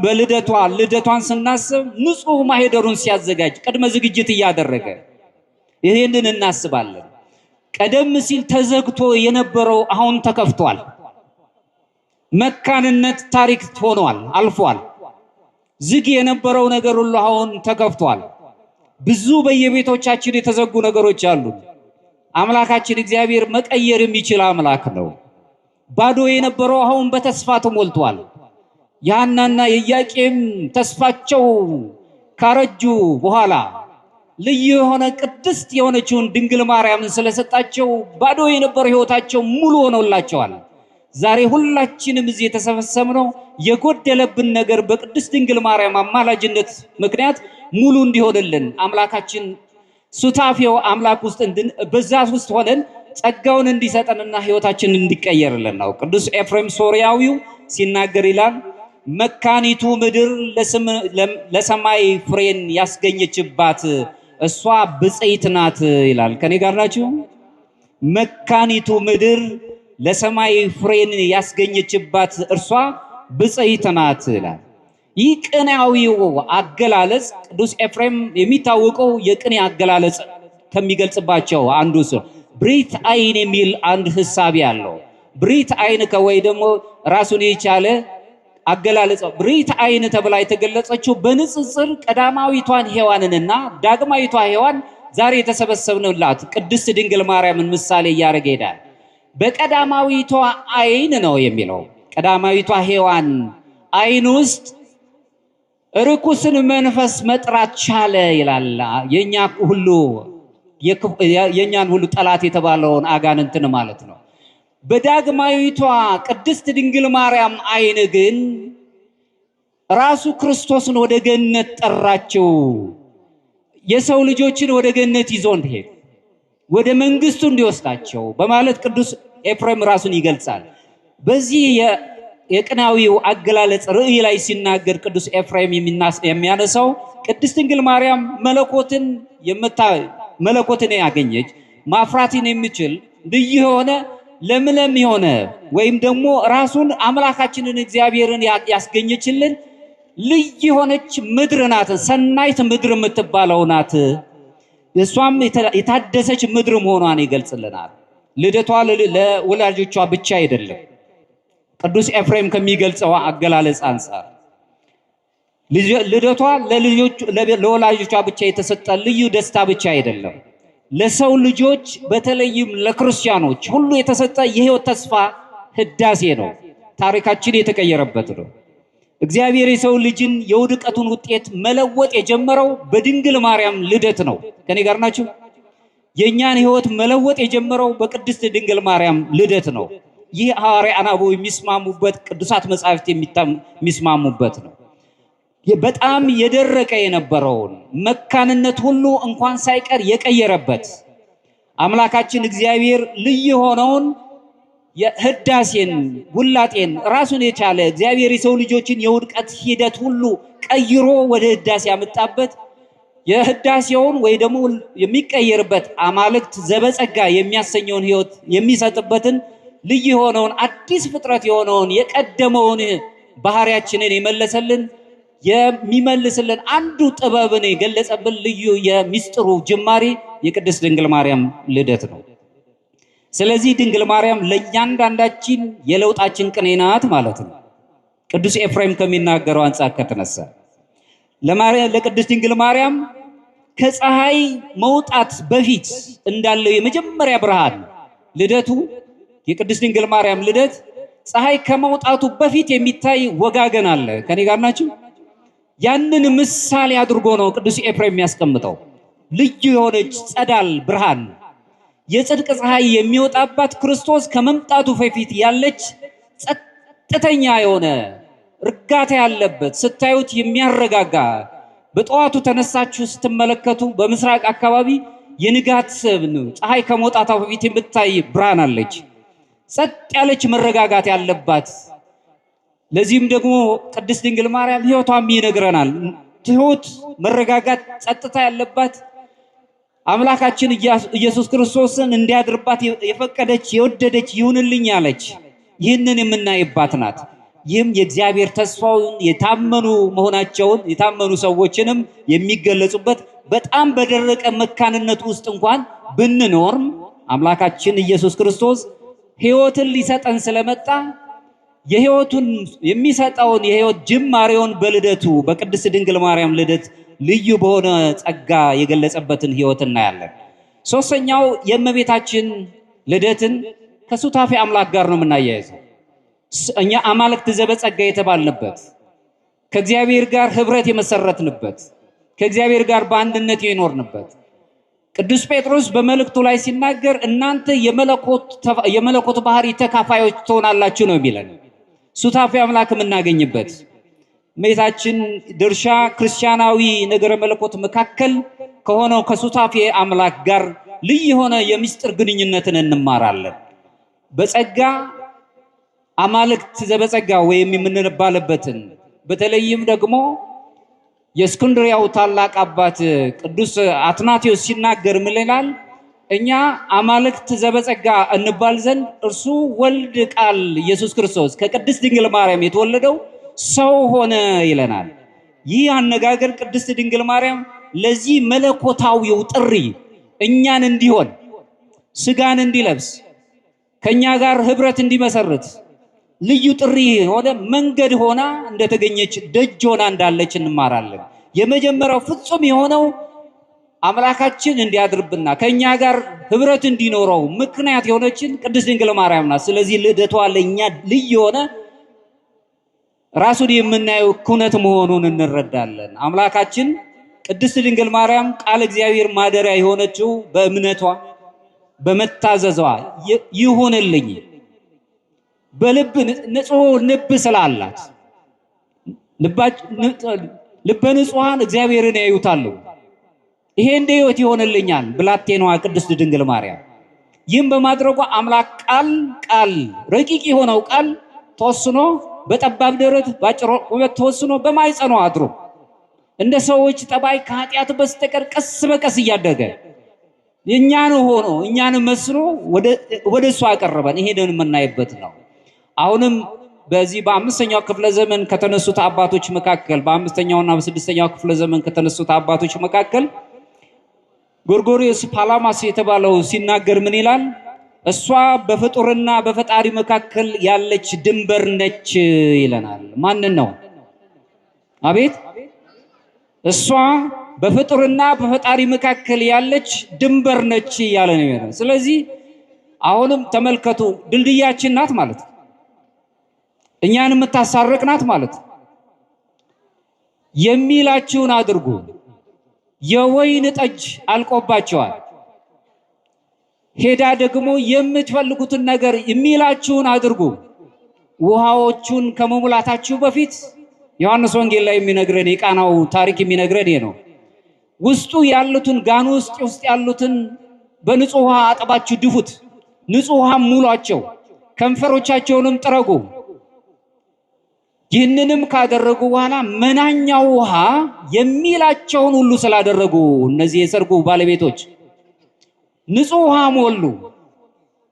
ልደቷን ስናስብ ንጹህ ማሄደሩን ሲያዘጋጅ ቅድመ ዝግጅት እያደረገ ይሄንን እናስባለን። ቀደም ሲል ተዘግቶ የነበረው አሁን ተከፍቷል። መካንነት ታሪክ ሆኗል፣ አልፏል። ዝግ የነበረው ነገር ሁሉ አሁን ተከፍቷል። ብዙ በየቤቶቻችን የተዘጉ ነገሮች አሉ። አምላካችን እግዚአብሔር መቀየር የሚችል አምላክ ነው። ባዶ የነበረው አሁን በተስፋ ተሞልቷል። ያናና የኢያቄም ተስፋቸው ካረጁ በኋላ ልዩ የሆነ ቅድስት የሆነችውን ድንግል ማርያምን ስለሰጣቸው ባዶ የነበረው ህይወታቸው ሙሉ ሆኖላቸዋል። ዛሬ ሁላችንም እዚህ የተሰበሰብነው የጎደለብን ነገር በቅድስት ድንግል ማርያም አማላጅነት ምክንያት ሙሉ እንዲሆንልን አምላካችን ሱታፌው አምላክ ውስጥ በዛት ውስጥ ሆነን ጸጋውን እንዲሰጠንና ህይወታችንን እንዲቀየርልን ነው። ቅዱስ ኤፍሬም ሶርያዊው ሲናገር ይላል፣ መካኒቱ ምድር ለሰማይ ፍሬን ያስገኘችባት እሷ ብፅዕት ናት ይላል። ከኔ ጋር ናችሁ? መካኒቱ ምድር ለሰማይ ፍሬን ያስገኘችባት እርሷ ብፅዕት ናት ይላል። ይህ ቅኔያዊው አገላለጽ ቅዱስ ኤፍሬም የሚታወቀው የቅኔ አገላለጽ ከሚገልጽባቸው አንዱ ብሪት አይን የሚል አንድ ሐሳብ ያለው ብሪት አይን ከወይ ደግሞ ራሱን የቻለ አገላለጽ ብሪት አይን ተብላ የተገለጸችው በንጽጽር ቀዳማዊቷን ሔዋንንና ዳግማዊቷ ሔዋን ዛሬ የተሰበሰብንላት ቅድስት ድንግል ማርያምን ምሳሌ እያደረገ ይሄዳል። በቀዳማዊቷ አይን ነው የሚለው። ቀዳማዊቷ ሔዋን አይን ውስጥ ርኩስን መንፈስ መጥራት ቻለ ይላል። የኛን ሁሉ ጠላት የተባለውን አጋንንትን ማለት ነው። በዳግማዊቷ ቅድስት ድንግል ማርያም አይን ግን ራሱ ክርስቶስን ወደ ገነት ጠራቸው። የሰው ልጆችን ወደ ገነት ይዞ እንዲሄድ ወደ መንግስቱ እንዲወስዳቸው በማለት ቅዱስ ኤፍሬም ራሱን ይገልጻል። በዚህ የቅናዊው አገላለጽ ርዕይ ላይ ሲናገር ቅዱስ ኤፍሬም የሚያነሳው ቅድስት ድንግል ማርያም መለኮትን ያገኘች ማፍራትን የሚችል ልዩ የሆነ ለምለም የሆነ ወይም ደግሞ ራሱን አምላካችንን እግዚአብሔርን ያስገኘችልን ልዩ የሆነች ምድር ናት። ሰናይት ምድር የምትባለው ናት። እሷም የታደሰች ምድር መሆኗን ይገልጽልናል። ልደቷ ለወላጆቿ ብቻ አይደለም። ቅዱስ ኤፍሬም ከሚገልጸው አገላለጽ አንፃር ልደቷ ለወላጆቿ ብቻ የተሰጠ ልዩ ደስታ ብቻ አይደለም። ለሰው ልጆች በተለይም ለክርስቲያኖች ሁሉ የተሰጠ የህይወት ተስፋ ህዳሴ ነው። ታሪካችን የተቀየረበት ነው። እግዚአብሔር የሰው ልጅን የውድቀቱን ውጤት መለወጥ የጀመረው በድንግል ማርያም ልደት ነው። ከኔ ጋር ናችሁ? የኛን ህይወት መለወጥ የጀመረው በቅድስት ድንግል ማርያም ልደት ነው። ይህ ሐዋርያት አበው የሚስማሙበት ቅዱሳት መጻሕፍት የሚስማሙበት ነው። በጣም የደረቀ የነበረውን መካንነት ሁሉ እንኳን ሳይቀር የቀየረበት አምላካችን እግዚአብሔር ልዩ የሆነውን የህዳሴን ውላጤን ራሱን የቻለ እግዚአብሔር የሰው ልጆችን የውድቀት ሂደት ሁሉ ቀይሮ ወደ ህዳሴ ያመጣበት የህዳሴውን ወይ ደግሞ የሚቀየርበት አማልክት ዘበጸጋ የሚያሰኘውን ህይወት የሚሰጥበትን ልዩ የሆነውን አዲስ ፍጥረት የሆነውን የቀደመውን ባህሪያችንን የመለሰልን የሚመልስልን አንዱ ጥበብን የገለጸብን ልዩ የሚስጥሩ ጅማሬ የቅድስት ድንግል ማርያም ልደት ነው። ስለዚህ ድንግል ማርያም ለእያንዳንዳችን የለውጣችን ቅኔ ናት ማለት ነው። ቅዱስ ኤፍሬም ከሚናገረው አንጻር ከተነሳ ለቅድስት ድንግል ማርያም ከፀሐይ መውጣት በፊት እንዳለው የመጀመሪያ ብርሃን ልደቱ የቅድስት ድንግል ማርያም ልደት ፀሐይ ከመውጣቱ በፊት የሚታይ ወጋገን አለ። ከኔ ጋር ናችሁ? ያንን ምሳሌ አድርጎ ነው ቅዱስ ኤፍሬም የሚያስቀምጠው። ልዩ የሆነች ጸዳል ብርሃን የጽድቅ ፀሐይ የሚወጣባት ክርስቶስ ከመምጣቱ በፊት ያለች ጸጥተኛ የሆነ እርጋታ ያለበት ስታዩት የሚያረጋጋ በጠዋቱ ተነሳችሁ ስትመለከቱ በምስራቅ አካባቢ የንጋት ፀሐይ ከመውጣቷ በፊት የምታይ ብርሃን አለች። ጸጥ ያለች መረጋጋት ያለባት። ለዚህም ደግሞ ቅድስት ድንግል ማርያም ሕይወቷም ይነግረናል። ትሁት፣ መረጋጋት፣ ጸጥታ ያለባት አምላካችን ኢየሱስ ክርስቶስን እንዲያድርባት የፈቀደች የወደደች ይሁንልኝ ያለች ይህንን የምናይባት ናት። ይህም የእግዚአብሔር ተስፋውን የታመኑ መሆናቸውን የታመኑ ሰዎችንም የሚገለጹበት በጣም በደረቀ መካንነት ውስጥ እንኳን ብንኖርም አምላካችን ኢየሱስ ክርስቶስ ሕይወትን ሊሰጠን ስለመጣ የሕይወቱን የሚሰጠውን የሕይወት ጅማሬውን በልደቱ በቅድስት ድንግል ማርያም ልደት ልዩ በሆነ ጸጋ የገለጸበትን ሕይወት እናያለን። ሶስተኛው የእመቤታችን ልደትን ከሱታፌ አምላክ ጋር ነው የምናያይዘው። እኛ አማልክት ዘበጸጋ የተባልንበት ከእግዚአብሔር ጋር ህብረት የመሰረትንበት ከእግዚአብሔር ጋር በአንድነት የኖርንበት ቅዱስ ጴጥሮስ በመልእክቱ ላይ ሲናገር እናንተ የመለኮት ባህሪ ተካፋዮች ትሆናላችሁ ነው የሚለን። ሱታፌ አምላክ የምናገኝበት እመቤታችን ድርሻ ክርስቲያናዊ ነገረ መለኮት መካከል ከሆነው ከሱታፌ አምላክ ጋር ልዩ የሆነ የምስጢር ግንኙነትን እንማራለን። በጸጋ አማልክት ዘበጸጋ ወይም የምንባልበትን በተለይም ደግሞ የእስክንድርያው ታላቅ አባት ቅዱስ አትናቴዎስ ሲናገር ምን ይላል? እኛ አማልክት ዘበጸጋ እንባል ዘንድ እርሱ ወልድ ቃል ኢየሱስ ክርስቶስ ከቅድስት ድንግል ማርያም የተወለደው ሰው ሆነ ይለናል። ይህ አነጋገር ቅድስት ድንግል ማርያም ለዚህ መለኮታዊው ጥሪ እኛን እንዲሆን ስጋን እንዲለብስ ከኛ ጋር ህብረት እንዲመሰርት ልዩ ጥሪ ሆነ መንገድ ሆና እንደተገኘች ደጅ ሆና እንዳለች እንማራለን። የመጀመሪያው ፍጹም የሆነው አምላካችን እንዲያድርብና ከኛ ጋር ህብረት እንዲኖረው ምክንያት የሆነችን ቅድስት ድንግል ማርያም ናት። ስለዚህ ልደቷ ለኛ ልዩ የሆነ ራሱን የምናየው ኩነት መሆኑን እንረዳለን። አምላካችን ቅድስት ድንግል ማርያም ቃል እግዚአብሔር ማደሪያ የሆነችው በእምነቷ በመታዘዟ ይሁንልኝ በልብ ንጹህ ልብ ስላላት ልበ ንጹሃን እግዚአብሔርን ያዩታሉ። ይሄ እንደ ሕይወት ይሆንልኛል ብላቴናዋ ቅድስት ድንግል ማርያም ይህም በማድረጓ አምላክ ቃል ረቂቅ የሆነው ቃል ተወስኖ በጠባብ ደረት ባጭር ቁመት ተወስኖ በማይጸኗ አድሮ እንደ ሰዎች ጠባይ ከኃጢአት በስተቀር ቀስ በቀስ እያደገ እኛን ሆኖ እኛን መስሎ ወደ እሱ አቀረበን። ይሄንን የምናይበት ነው። አሁንም በዚህ በአምስተኛው ክፍለ ዘመን ከተነሱት አባቶች መካከል በአምስተኛውና በስድስተኛው ክፍለ ዘመን ከተነሱት አባቶች መካከል ጎርጎርዮስ ፓላማስ የተባለው ሲናገር ምን ይላል? እሷ በፍጡርና በፈጣሪ መካከል ያለች ድንበር ነች ይለናል። ማንን ነው? አቤት! እሷ በፍጡርና በፈጣሪ መካከል ያለች ድንበር ነች እያለ ነው። ስለዚህ አሁንም ተመልከቱ፣ ድልድያችን ናት ማለት ነው። እኛን የምታሳርቅ ናት ማለት ነው። የሚላችሁን አድርጉ፣ የወይን ጠጅ አልቆባቸዋል። ሄዳ ደግሞ የምትፈልጉትን ነገር የሚላችሁን አድርጉ፣ ውሃዎቹን ከመሙላታችሁ በፊት። ዮሐንስ ወንጌል ላይ የሚነግረን የቃናው ታሪክ የሚነግረን ይሄ ነው። ውስጡ ያሉትን ጋኑ ውስጥ ያሉትን በንጹህ ውሃ አጥባችሁ ድፉት፣ ንጹህ ውሃ ሙሏቸው፣ ከንፈሮቻቸውንም ጥረጉ። ይህንንም ካደረጉ በኋላ መናኛው ውሃ የሚላቸውን ሁሉ ስላደረጉ እነዚህ የሰርጉ ባለቤቶች ንጹህ ውሃ ሞሉ።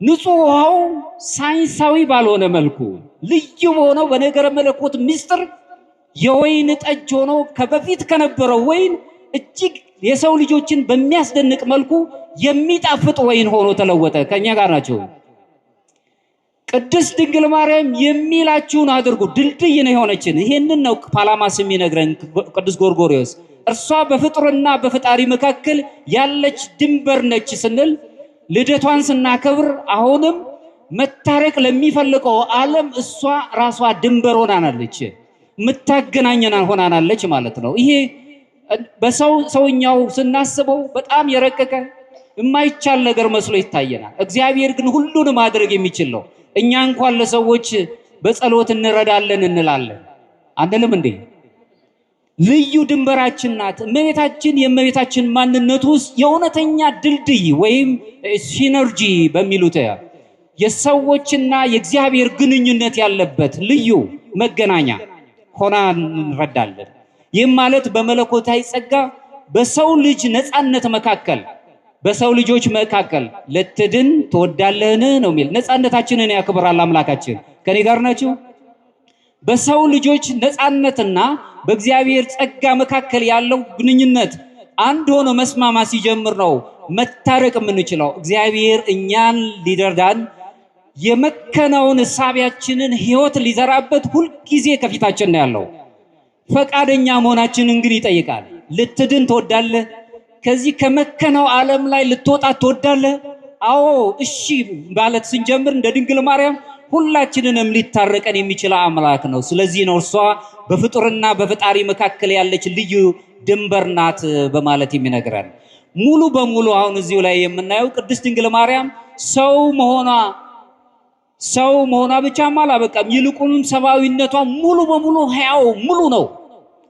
ንጹህ ውሃው ሳይንሳዊ ባልሆነ መልኩ ልዩ በሆነው በነገረ መለኮት ምስጢር የወይን ጠጅ ሆኖ ከበፊት ከነበረው ወይን እጅግ የሰው ልጆችን በሚያስደንቅ መልኩ የሚጣፍጥ ወይን ሆኖ ተለወጠ። ከኛ ጋር ናቸው። ቅድስት ድንግል ማርያም የሚላችሁን አድርጉ ድልድይ ነው የሆነችን። ይሄንን ነው ፓላማስ የሚነግረን ቅዱስ ጎርጎርዮስ። እርሷ በፍጡርና በፈጣሪ መካከል ያለች ድንበር ነች ስንል ልደቷን ስናከብር አሁንም መታረቅ ለሚፈልገው ዓለም እሷ ራሷ ድንበር ሆናናለች፣ የምታገናኘን ሆናናለች ማለት ነው። ይሄ በሰውኛው ስናስበው በጣም የረቀቀ የማይቻል ነገር መስሎ ይታየናል። እግዚአብሔር ግን ሁሉን ማድረግ የሚችል ነው። እኛ እንኳን ለሰዎች በጸሎት እንረዳለን እንላለን አንደለም እንዴ? ልዩ ድንበራችን ናት እመቤታችን። የእመቤታችን ማንነት ውስጥ የእውነተኛ ድልድይ ወይም ሲነርጂ በሚሉት የሰዎችና የእግዚአብሔር ግንኙነት ያለበት ልዩ መገናኛ ሆና እንረዳለን። ይህም ማለት በመለኮታዊ ጸጋ በሰው ልጅ ነፃነት መካከል በሰው ልጆች መካከል ልትድን ትወዳለህን ነው የሚል። ነፃነታችንን ያክብራል አምላካችን። ከኔ ጋር ናችሁ? በሰው ልጆች ነፃነትና በእግዚአብሔር ጸጋ መካከል ያለው ግንኙነት አንድ ሆኖ መስማማት ሲጀምር ነው መታረቅ የምንችለው። እግዚአብሔር እኛን ሊደርዳን የመከነውን ሳቢያችንን ሕይወት ሊዘራበት ሁልጊዜ ከፊታችን ነው ያለው። ፈቃደኛ መሆናችንን ግን ይጠይቃል። ልትድን ትወዳለህ? ከዚህ ከመከነው ዓለም ላይ ልትወጣ ትወዳለህ? አዎ እሺ ማለት ስንጀምር እንደ ድንግል ማርያም ሁላችንንም ሊታረቀን የሚችል አምላክ ነው። ስለዚህ ነው እርሷ በፍጡርና በፈጣሪ መካከል ያለች ልዩ ድንበር ናት በማለት የሚነግረን። ሙሉ በሙሉ አሁን እዚሁ ላይ የምናየው ቅድስት ድንግል ማርያም ሰው መሆኗ ብቻም አላበቃም። ይልቁንም ሰብአዊነቷ ሙሉ በሙሉ ሕያው ሙሉ ነው።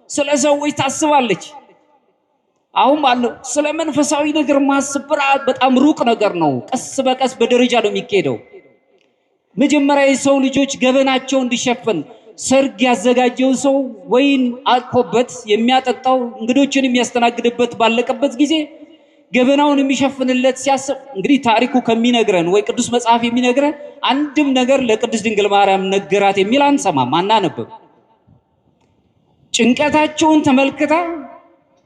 ስለ ሰዎች ታስባለች። አሁን ባለው ስለ መንፈሳዊ ነገር ማሰብ በጣም ሩቅ ነገር ነው። ቀስ በቀስ በደረጃ ነው የሚካሄደው። መጀመሪያ የሰው ልጆች ገበናቸው እንዲሸፈን ሰርግ ያዘጋጀው ሰው ወይን አቆበት የሚያጠጣው እንግዶችን የሚያስተናግድበት ባለቀበት ጊዜ ገበናውን የሚሸፍንለት ሲያስብ እንግዲህ ታሪኩ ከሚነግረን ወይ ቅዱስ መጽሐፍ የሚነግረን አንድም ነገር ለቅድስት ድንግል ማርያም ነገራት የሚል አንሰማም፣ አናነብም። ጭንቀታቸውን ተመልክታ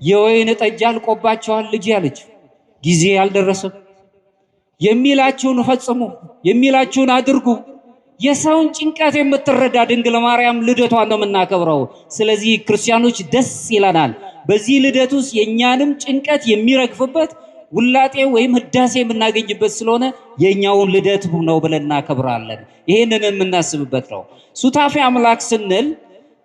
የወይን ጠጅ አልቆባቸዋል ልጅ ያለች ጊዜ ያልደረሰም የሚላችሁን ፈጽሙ፣ የሚላችሁን አድርጉ። የሰውን ጭንቀት የምትረዳ ድንግል ማርያም ልደቷን ነው የምናከብረው። ስለዚህ ክርስቲያኖች ደስ ይለናል። በዚህ ልደት ውስጥ የኛንም ጭንቀት የሚረግፍበት ውላጤ ወይም ህዳሴ የምናገኝበት ስለሆነ የኛውን ልደት ነው ብለን እናከብራለን። ይሄንን የምናስብበት ነው። ሱታፌ አምላክ ስንል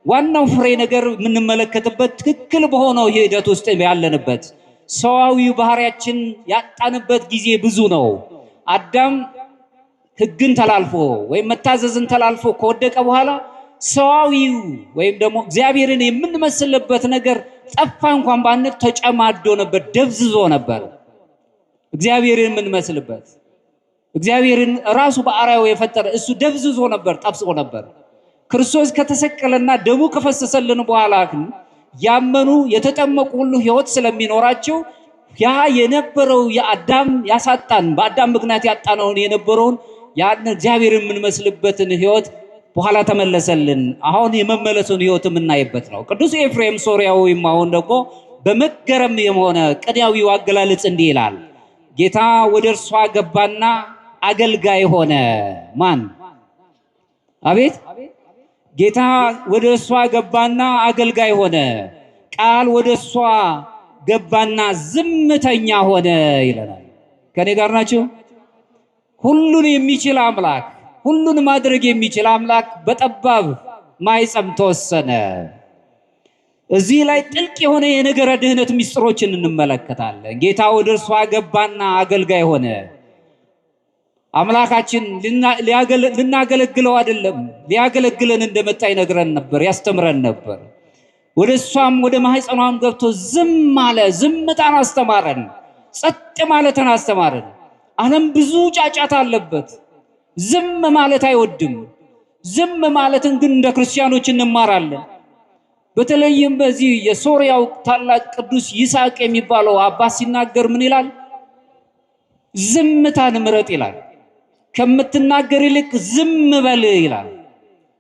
ዋናው ፍሬ ነገር የምንመለከትበት ትክክል በሆነው ሂደት ውስጥ ያለንበት ሰዋዊ ባህሪያችን ያጣንበት ጊዜ ብዙ ነው። አዳም ህግን ተላልፎ ወይም መታዘዝን ተላልፎ ከወደቀ በኋላ ሰዋዊው ወይም ደግሞ እግዚአብሔርን የምንመስልበት ነገር ጠፋ እንኳን ባንል ተጨማዶ ነበር፣ ደብዝዞ ነበር። እግዚአብሔርን የምንመስልበት እግዚአብሔርን ራሱ በአርአያው የፈጠረ እሱ ደብዝዞ ነበር፣ ጠፍጾ ነበር። ክርስቶስ ከተሰቀለና ደሙ ከፈሰሰልን በኋላ ያመኑ የተጠመቁ ሁሉ ሕይወት ስለሚኖራቸው ያ የነበረው የአዳም ያሳጣን በአዳም ምክንያት ያጣነውን የነበረውን ያን እግዚአብሔርን የምንመስልበትን ሕይወት በኋላ ተመለሰልን። አሁን የመመለሱን ሕይወት የምናይበት ነው። ቅዱስ ኤፍሬም ሶርያዊም አሁን ደግሞ በመገረም የሆነ ቅኔያዊው አገላለጽ እንዲህ ይላል። ጌታ ወደ እርሷ ገባና አገልጋይ ሆነ። ማን? አቤት! ጌታ ወደ እሷ ገባና አገልጋይ ሆነ። ቃል ወደ እሷ ገባና ዝምተኛ ሆነ ይለናል። ከኔ ጋር ናችሁ? ሁሉን የሚችል አምላክ፣ ሁሉን ማድረግ የሚችል አምላክ በጠባብ ማኅፀን ተወሰነ። እዚህ ላይ ጥልቅ የሆነ የነገረ ድህነት ምስጢሮችን እንመለከታለን። ጌታ ወደ እርሷ ገባና አገልጋይ ሆነ። አምላካችን ልናገለግለው አይደለም፣ ሊያገለግለን እንደመጣ ይነግረን ነበር፣ ያስተምረን ነበር። ወደ እሷም ወደ ማኅፀኗም ገብቶ ዝም አለ። ዝምታን አስተማረን፣ ጸጥ ማለትን አስተማረን። ዓለም ብዙ ጫጫታ አለበት፣ ዝም ማለት አይወድም። ዝም ማለትን ግን እንደ ክርስቲያኖች እንማራለን። በተለይም በዚህ የሶርያው ታላቅ ቅዱስ ይስሐቅ የሚባለው አባት ሲናገር ምን ይላል? ዝምታን ምረጥ ይላል። ከምትናገር ይልቅ ዝም በል ይላል።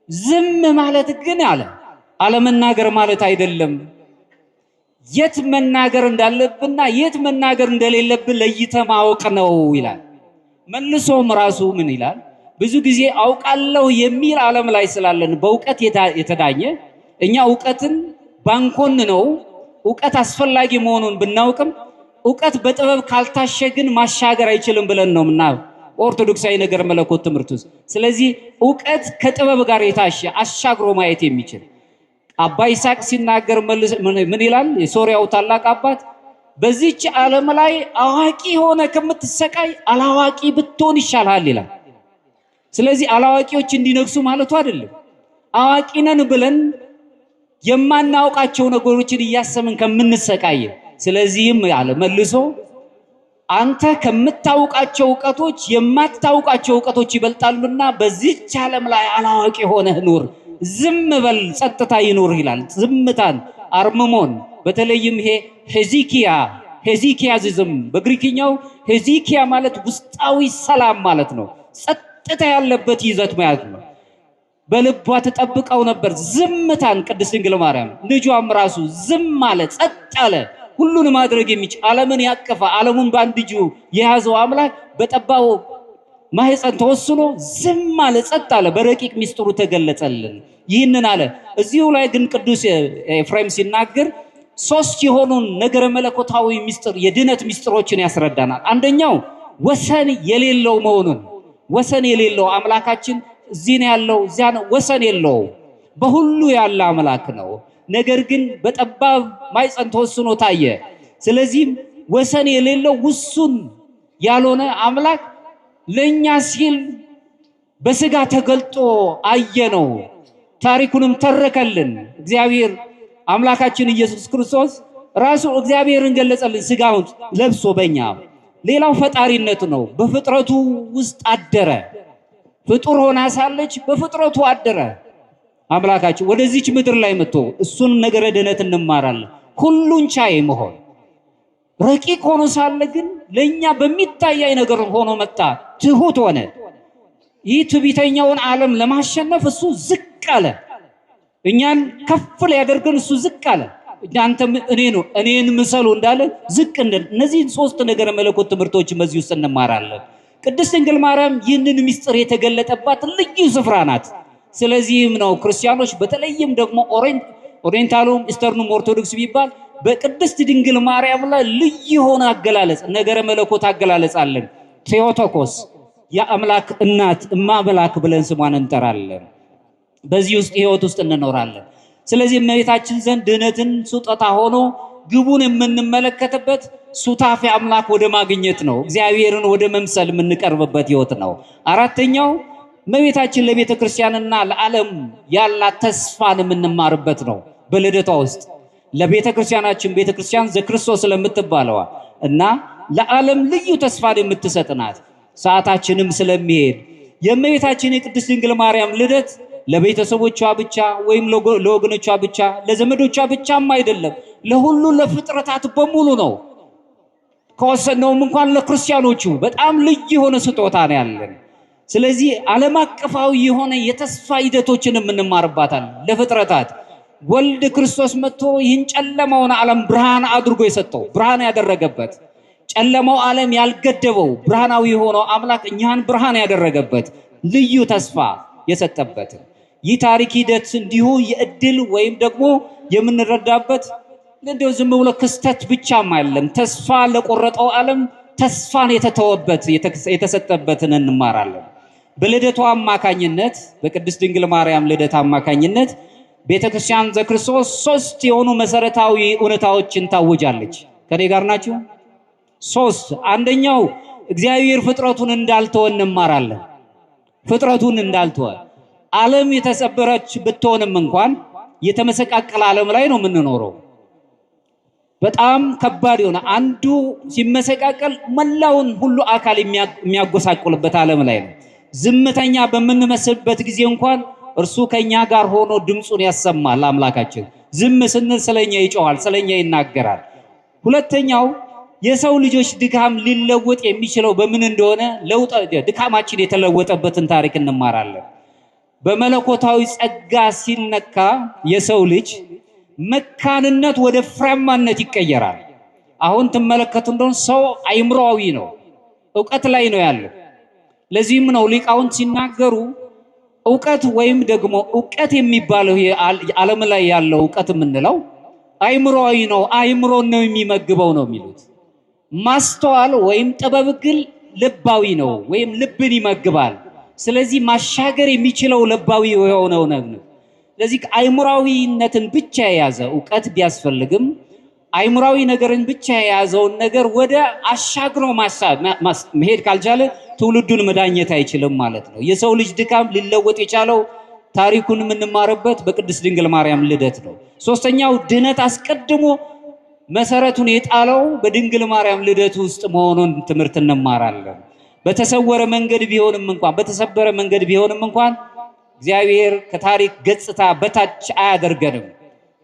ዝም ማለት ግን አለመናገር ማለት አይደለም። የት መናገር እንዳለብንና የት መናገር እንደሌለብን ለይተህ ማወቅ ነው ይላል። መልሶም ራሱ ምን ይላል? ብዙ ጊዜ አውቃለሁ የሚል ዓለም ላይ ስላለን በእውቀት የተዳኘ እኛ እውቀትን ባንኮን ነው እውቀት አስፈላጊ መሆኑን ብናውቅም እውቀት በጥበብ ካልታሸግን ማሻገር አይችልም ብለን ነው ኦርቶዶክሳዊ ነገር መለኮት ትምህርት ውስጥ። ስለዚህ እውቀት ከጥበብ ጋር የታሸ አሻግሮ ማየት የሚችል አባ ይስሐቅ ሲናገር ምን ይላል? የሶሪያው ታላቅ አባት በዚህች ዓለም ላይ አዋቂ ሆነ ከምትሰቃይ አላዋቂ ብትሆን ይሻልሃል ይላል። ስለዚህ አላዋቂዎች እንዲነግሱ ማለቱ አይደለም። አዋቂ ነን ብለን የማናውቃቸው ነገሮችን እያሰብን ከምንሰቃይ፣ ስለዚህም ያለ መልሶ አንተ ከምታውቃቸው ዕውቀቶች የማታውቃቸው ዕውቀቶች ይበልጣሉና በዚህች ዓለም ላይ አላዋቂ ሆነህ ኑር፣ ዝም በል፣ ጸጥታ ይኑር ይላል። ዝምታን አርምሞን በተለይም ይሄ ሄዚኪያዝም በግሪክኛው ሄዚኪያ ማለት ውስጣዊ ሰላም ማለት ነው። ጸጥታ ያለበት ይዘት ማለት ነው። በልቧ ተጠብቀው ነበር ዝምታን ቅድስት ድንግል ማርያም። ልጇም ራሱ ዝም አለ፣ ጸጥ አለ። ሁሉን ማድረግ የሚችል ዓለምን ያቀፈ ዓለሙን በአንድ እጁ የያዘው አምላክ በጠባው ማህፀን ተወስኖ ዝም አለ፣ ጸጥ አለ። በረቂቅ ሚስጥሩ ተገለጸልን። ይህንን አለ። እዚሁ ላይ ግን ቅዱስ ኤፍሬም ሲናገር ሶስት የሆኑን ነገረ መለኮታዊ ሚስጥር የድነት ሚስጥሮችን ያስረዳናል። አንደኛው ወሰን የሌለው መሆኑን፣ ወሰን የሌለው አምላካችን እዚህ ነው ያለው እዚያ ነው፣ ወሰን የለው፣ በሁሉ ያለ አምላክ ነው። ነገር ግን በጠባብ ማህፀን ተወስኖ ታየ። ስለዚህም ወሰን የሌለው ውሱን ያልሆነ አምላክ ለኛ ሲል በስጋ ተገልጦ አየነው፣ ታሪኩንም ተረከልን። እግዚአብሔር አምላካችን ኢየሱስ ክርስቶስ ራሱ እግዚአብሔርን ገለጸልን ስጋውን ለብሶ በእኛ። ሌላው ፈጣሪነቱ ነው። በፍጥረቱ ውስጥ አደረ። ፍጡር ሆና ሳለች በፍጥረቱ አደረ። አምላካችን ወደዚች ምድር ላይ መጥቶ እሱን ነገረ ድነት እንማራለን። ሁሉን ቻይ መሆን ረቂቅ ሆኖ ሳለ ግን ለኛ በሚታያይ ነገር ሆኖ መጣ። ትሁት ሆነ። ይህ ትዕቢተኛውን ዓለም ለማሸነፍ እሱ ዝቅ አለ። እኛን ከፍ ሊያደርገን እሱ ዝቅ አለ። እናንተ እኔን ምሰሉ እንዳለ ዝቅ እንደል። እነዚህን ሶስት ነገረ መለኮት ትምህርቶች በዚህ ውስጥ እንማራለን። ቅድስት ድንግል ማርያም ይህንን ምስጢር የተገለጠባት ልዩ ስፍራ ናት። ስለዚህም ነው ክርስቲያኖች በተለይም ደግሞ ኦሪየንታሉም ኢስተርኑም ኦርቶዶክስ ቢባል በቅድስት ድንግል ማርያም ላይ ልዩ የሆነ አገላለጽ ነገረ መለኮት አገላለጽ አለን። ቴዎቶኮስ የአምላክ እናት እማምላክ ብለን ስሟን እንጠራለን። በዚህ ውስጥ ህይወት ውስጥ እንኖራለን። ስለዚህ እመቤታችን ዘንድ ድህነትን ስጦታ ሆኖ ግቡን የምንመለከትበት ሱታፌ አምላክ ወደ ማግኘት ነው። እግዚአብሔርን ወደ መምሰል የምንቀርብበት ህይወት ነው። አራተኛው እመቤታችን ለቤተ ክርስቲያንና ለዓለም ያላት ተስፋን የምንማርበት ነው። በልደቷ ውስጥ ለቤተ ክርስቲያናችን ቤተ ክርስቲያን ዘክርስቶስ ስለምትባለዋ እና ለዓለም ልዩ ተስፋን የምትሰጥ ናት። ሰዓታችንም ስለሚሄድ የእመቤታችን የቅድስት ድንግል ማርያም ልደት ለቤተሰቦቿ ብቻ ወይም ለወገኖቿ ብቻ ለዘመዶቿ ብቻም አይደለም፣ ለሁሉ ለፍጥረታት በሙሉ ነው። ከወሰነውም እንኳን ለክርስቲያኖቹ በጣም ልዩ የሆነ ስጦታ ነው ያለን። ስለዚህ ዓለም አቀፋዊ የሆነ የተስፋ ሂደቶችን እንማርባታል። ለፍጥረታት ወልድ ክርስቶስ መጥቶ ይህን ጨለማውን ዓለም ብርሃን አድርጎ የሰጠው ብርሃን ያደረገበት ጨለማው ዓለም ያልገደበው ብርሃናዊ የሆነው አምላክ እኛን ብርሃን ያደረገበት ልዩ ተስፋ የሰጠበት ይህ ታሪክ ሂደት እንዲሁ የእድል ወይም ደግሞ የምንረዳበት እንደው ዝም ብሎ ክስተት ብቻም አይደለም። ተስፋ ለቆረጠው ዓለም ተስፋን የተተወበት የተሰጠበትን እንማራለን። በልደቷ አማካኝነት በቅድስት ድንግል ማርያም ልደት አማካኝነት ቤተክርስቲያን ዘክርስቶስ ሶስት የሆኑ መሰረታዊ እውነታዎችን ታውጃለች። ከኔ ጋር ናችሁ? ሶስት። አንደኛው እግዚአብሔር ፍጥረቱን እንዳልተወ እንማራለን። ፍጥረቱን እንዳልተወ ዓለም የተሰበረች ብትሆንም እንኳን የተመሰቃቀለ ዓለም ላይ ነው የምንኖረው። በጣም ከባድ የሆነ አንዱ ሲመሰቃቀል መላውን ሁሉ አካል የሚያጎሳቁልበት ዓለም ላይ ነው። ዝምተኛ በምንመስልበት ጊዜ እንኳን እርሱ ከኛ ጋር ሆኖ ድምፁን ያሰማል። አምላካችን ዝም ስንል ስለኛ ይጮሃል፣ ስለኛ ይናገራል። ሁለተኛው የሰው ልጆች ድካም ሊለወጥ የሚችለው በምን እንደሆነ ድካማችን የተለወጠበትን ታሪክ እንማራለን። በመለኮታዊ ጸጋ ሲነካ የሰው ልጅ መካንነት ወደ ፍሬያማነት ይቀየራል። አሁን ትመለከቱ እንደሆነ ሰው አይምሮአዊ ነው፣ ዕውቀት ላይ ነው ያለው። ለዚህም ነው ሊቃውንት ሲናገሩ ዕውቀት ወይም ደግሞ ዕውቀት የሚባለው ዓለም ላይ ያለው ዕውቀት የምንለው አይምሮአዊ ነው፣ አይምሮን ነው የሚመግበው ነው የሚሉት። ማስተዋል ወይም ጥበብ ግን ልባዊ ነው ወይም ልብን ይመግባል። ስለዚህ ማሻገር የሚችለው ልባዊ የሆነው ነው። ስለዚህ አይምሮአዊነትን ብቻ የያዘ ዕውቀት ቢያስፈልግም አይምሮአዊ ነገርን ብቻ የያዘውን ነገር ወደ አሻግሮ መሄድ ካልቻለ ትውልዱን መዳኘት አይችልም ማለት ነው። የሰው ልጅ ድካም ሊለወጥ የቻለው ታሪኩን የምንማርበት በቅድስት ድንግል ማርያም ልደት ነው። ሶስተኛው ድነት አስቀድሞ መሰረቱን የጣለው በድንግል ማርያም ልደት ውስጥ መሆኑን ትምህርት እንማራለን። በተሰወረ መንገድ ቢሆንም እንኳን በተሰበረ መንገድ ቢሆንም እንኳን እግዚአብሔር ከታሪክ ገጽታ በታች አያደርገንም፣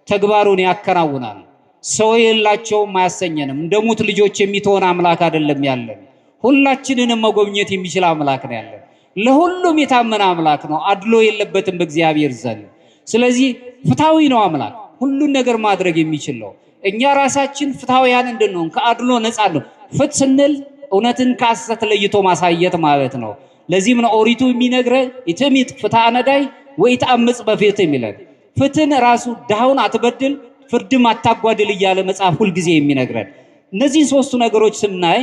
ተግባሩን ያከናውናል። ሰው የላቸውም አያሰኘንም። እንደ ሙት ልጆች የሚተወን አምላክ አይደለም ያለን፣ ሁላችንንም መጎብኘት የሚችል አምላክ ነው ያለን። ለሁሉም የታመነ አምላክ ነው፣ አድሎ የለበትም በእግዚአብሔር ዘንድ። ስለዚህ ፍትሃዊ ነው አምላክ፣ ሁሉን ነገር ማድረግ የሚችል ነው። እኛ ራሳችን ፍትሃውያን እንድንሆን ከአድሎ ነፃ ነው። ፍትህ ስንል እውነትን ከሐሰት ለይቶ ማሳየት ማለት ነው። ለዚህም ነው ኦሪቱ የሚነግረን ኢትሚት ፍትሐ ነዳይ ወኢትአምፅ በፍትህ የሚለን። ፍትህን ራሱ ድሃውን አትበድል ፍርድም አታጓድል እያለ መጽሐፍ ሁልጊዜ የሚነግረን። እነዚህ ሶስቱ ነገሮች ስናይ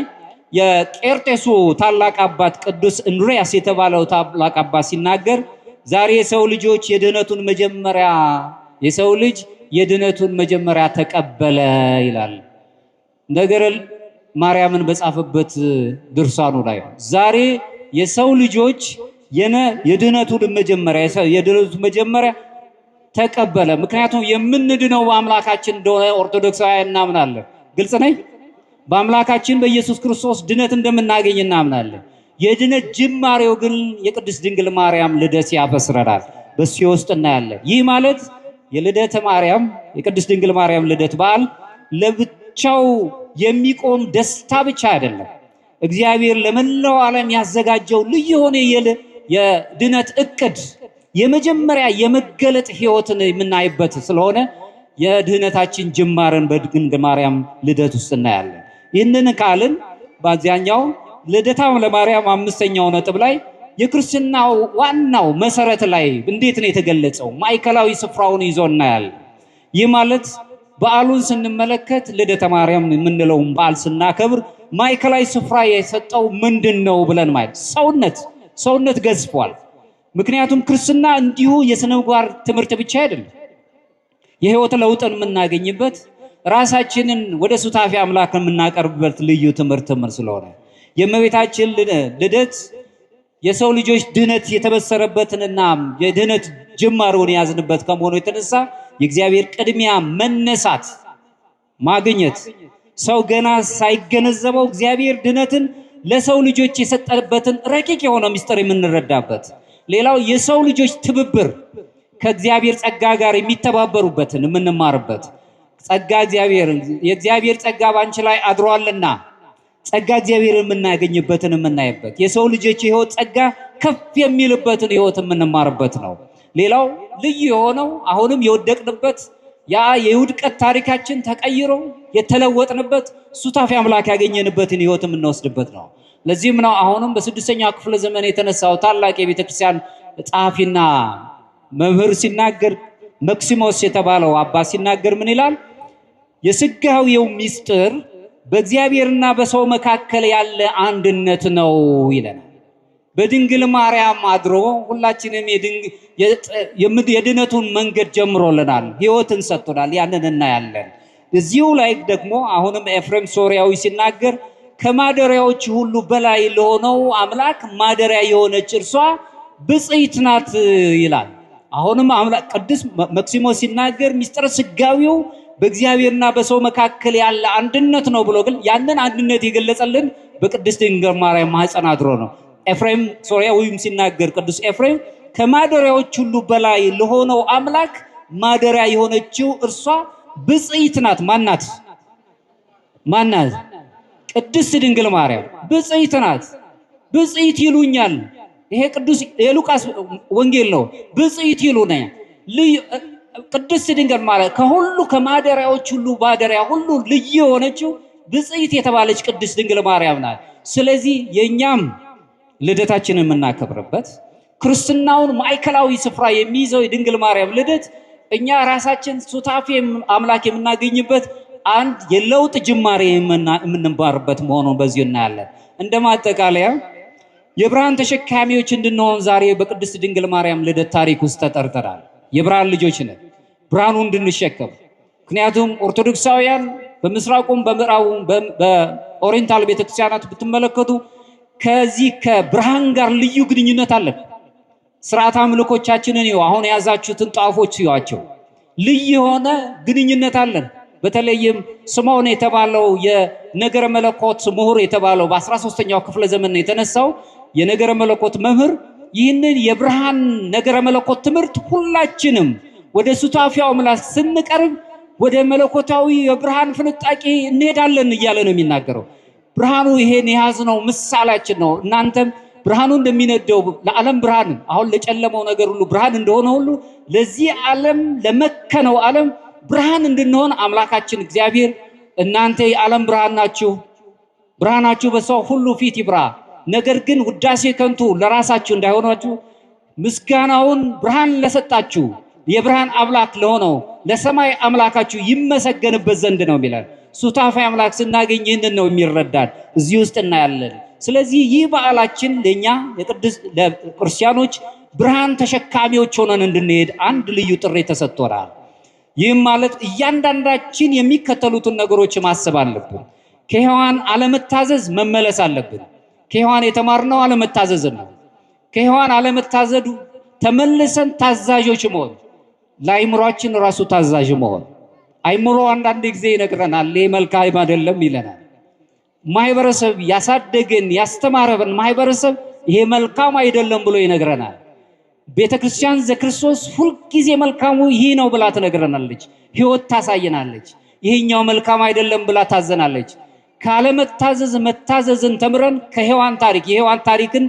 የቄርጤሱ ታላቅ አባት ቅዱስ እንድርያስ የተባለው ታላቅ አባት ሲናገር ዛሬ የሰው ልጆች የድነቱን መጀመሪያ ተቀበለ ይላል። ነገረ ማርያምን በጻፈበት ድርሳኑ ላይ ዛሬ የሰው ልጆች የድነቱን መጀመሪያ ተቀበለ። ምክንያቱም የምንድነው በአምላካችን እንደሆነ ኦርቶዶክሳውያን እናምናለን። ግልጽ ነኝ። በአምላካችን በኢየሱስ ክርስቶስ ድነት እንደምናገኝ እናምናለን። የድነት ጅማሬው ግን የቅድስት ድንግል ማርያም ልደት ያበስረናል። በሱ ውስጥ እናያለን። ይህ ማለት የልደተ ማርያም የቅድስት ድንግል ማርያም ልደት በዓል ለብቻው የሚቆም ደስታ ብቻ አይደለም። እግዚአብሔር ለመላው ዓለም ያዘጋጀው ልዩ የሆነ የድነት እቅድ የመጀመሪያ የመገለጥ ሕይወትን የምናይበት ስለሆነ የድህነታችን ጅማርን በድንግል ማርያም ልደት ውስጥ እናያለን። ይህንን ካልን በአብዛኛው ልደታ ለማርያም አምስተኛው ነጥብ ላይ የክርስትናው ዋናው መሰረት ላይ እንዴት ነው የተገለጸው ማዕከላዊ ስፍራውን ይዞ እናያለን። ይህ ማለት በዓሉን ስንመለከት ልደተ ማርያም የምንለውን በዓል ስናከብር ማዕከላዊ ስፍራ የሰጠው ምንድነው ብለን ማለት ሰውነት ገዝፏል። ምክንያቱም ክርስትና እንዲሁ የሥነ ምግባር ትምህርት ብቻ አይደለም፣ የህይወት ለውጥን የምናገኝበት ራሳችንን ወደ ሱታፊ አምላክ የምናቀርብበት ልዩ ትምህርት ስለሆነ የእመቤታችን ልደት የሰው ልጆች ድነት የተበሰረበትንና የድነት ጅማሮን ያዝንበት ከመሆኑ የተነሳ የእግዚአብሔር ቅድሚያ መነሳት ማግኘት ሰው ገና ሳይገነዘበው እግዚአብሔር ድነትን ለሰው ልጆች የሰጠበትን ረቂቅ የሆነ ምስጢር የምንረዳበት፣ ሌላው የሰው ልጆች ትብብር ከእግዚአብሔር ጸጋ ጋር የሚተባበሩበትን የምንማርበት፣ ጸጋ የእግዚአብሔር ጸጋ ባንቺ ላይ አድሯልና ጸጋ እግዚአብሔር የምናገኝበትን የምናይበት፣ የሰው ልጆች የህይወት ጸጋ ከፍ የሚልበትን ህይወት የምንማርበት ነው። ሌላው ልዩ የሆነው አሁንም የወደቅንበት ያ የውድቀት ታሪካችን ተቀይሮ የተለወጥንበት ሱታፊ አምላክ ያገኘንበትን ህይወት የምንወስድበት ነው። ለዚህም ነው አሁንም በስድስተኛው ክፍለ ዘመን የተነሳው ታላቅ የቤተ ክርስቲያን ጸሐፊና መምህር ሲናገር መክሲሞስ የተባለው አባት ሲናገር ምን ይላል? የስጋዊው ምስጢር በእግዚአብሔርና በሰው መካከል ያለ አንድነት ነው ይለናል። በድንግል ማርያም አድሮ ሁላችንም የድነቱን መንገድ ጀምሮልናል፣ ህይወትን ሰጥቶናል። ያንን እናያለን። እዚሁ ላይ ደግሞ አሁንም ኤፍሬም ሶርያዊ ሲናገር ከማደሪያዎች ሁሉ በላይ ለሆነው አምላክ ማደሪያ የሆነች እርሷ ብፅዕት ናት ይላል። አሁንም አምላክ ቅዱስ መክሲሞስ ሲናገር ምስጢረ ስጋዊው በእግዚአብሔርና በሰው መካከል ያለ አንድነት ነው ብሎ ግን ያንን አንድነት የገለጸልን በቅድስት ድንግል ማርያም ማኅፀን አድሮ ነው። ኤፍሬም ሶርያዊም ሲናገር ቅዱስ ኤፍሬም ከማደሪያዎች ሁሉ በላይ ለሆነው አምላክ ማደሪያ የሆነችው እርሷ ብፅዕት ናት። ማናት? ቅድስት ድንግል ማርያም ብፅዕት ናት። ብፅዕት ይሉኛል። ይሄ ቅዱስ የሉቃስ ወንጌል ነው። ብፅዕት ይሉኛል። ቅድስት ድንግል ማለት ከሁሉ ከማደሪያዎች ሁሉ ማደሪያ ሁሉ ልዩ የሆነችው ብጽዕት የተባለች ቅድስት ድንግል ማርያም ናት። ስለዚህ የኛም ልደታችንን የምናከብርበት ክርስትናውን ማዕከላዊ ስፍራ የሚይዘው የድንግል ማርያም ልደት እኛ ራሳችን ሱታፌ አምላክ የምናገኝበት አንድ የለውጥ ጅማሬ የምንባርበት መሆኑን በዚሁ እናያለን። እንደማጠቃለያ የብርሃን ተሸካሚዎች እንድንሆን ዛሬ በቅድስት ድንግል ማርያም ልደት ታሪክ ውስጥ ተጠርተናል። የብርሃን ልጆች ነን፣ ብርሃኑ እንድንሸከም። ምክንያቱም ኦርቶዶክሳውያን በምስራቁም በምዕራቡም በኦሪየንታል ቤተክርስቲያናት ብትመለከቱ ከዚህ ከብርሃን ጋር ልዩ ግንኙነት አለን። ስርዓት አምልኮቻችንን ይኸው አሁን የያዛችሁትን ጣፎች ይዋቸው ልዩ የሆነ ግንኙነት አለን። በተለይም ስምዖን የተባለው የነገረ መለኮት ምሁር የተባለው በ13ኛው ክፍለ ዘመን የተነሳው የነገረ መለኮት መምህር ይህንን የብርሃን ነገረ መለኮት ትምህርት ሁላችንም ወደ ሱታፊያው ምላስ ስንቀርብ ወደ መለኮታዊ የብርሃን ፍንጣቂ እንሄዳለን እያለ ነው የሚናገረው። ብርሃኑ ይሄን የያዝነው ምሳሌያችን ነው። እናንተም ብርሃኑ እንደሚነደው ለዓለም ብርሃን አሁን ለጨለመው ነገር ሁሉ ብርሃን እንደሆነ ሁሉ ለዚህ ዓለም ለመከነው ዓለም ብርሃን እንድንሆን አምላካችን እግዚአብሔር እናንተ የዓለም ብርሃን ናችሁ፣ ብርሃናችሁ በሰው ሁሉ ፊት ይብራ፣ ነገር ግን ውዳሴ ከንቱ ለራሳችሁ እንዳይሆናችሁ ምስጋናውን ብርሃን ለሰጣችሁ የብርሃን አምላክ ለሆነው ለሰማይ አምላካችሁ ይመሰገንበት ዘንድ ነው የሚላል። ሱታፌ አምላክ ስናገኝ ይህንን ነው የሚረዳን እዚህ ውስጥ እናያለን። ስለዚህ ይህ በዓላችን ለኛ ለክርስቲያኖች ብርሃን ተሸካሚዎች ሆነን እንድንሄድ አንድ ልዩ ጥሪ ተሰጥቶናል። ይህም ማለት እያንዳንዳችን የሚከተሉትን ነገሮች ማሰብ አለብን። ከሔዋን አለመታዘዝ መመለስ አለብን። ከሔዋን የተማርነው አለመታዘዝን ነው። ከሔዋን አለመታዘዱ ተመልሰን ታዛዦች መሆን፣ ለአይምሯችን ራሱ ታዛዥ መሆን። አይምሮ አንዳንድ ጊዜ ይነግረናል ይሄ መልካም አይደለም ይለናል። ማህበረሰብ ያሳደገን ያስተማረን ማህበረሰብ ይሄ መልካም አይደለም ብሎ ይነግረናል። ቤተክርስቲያን ዘክርስቶስ ሁልጊዜ መልካሙ ይሄ ነው ብላ ትነግረናለች፣ ህይወት ታሳየናለች። ይሄኛው መልካም አይደለም ብላ ታዘናለች። ካለመታዘዝ መታዘዝን ተምረን ከሔዋን ታሪክ የሔዋን ታሪክን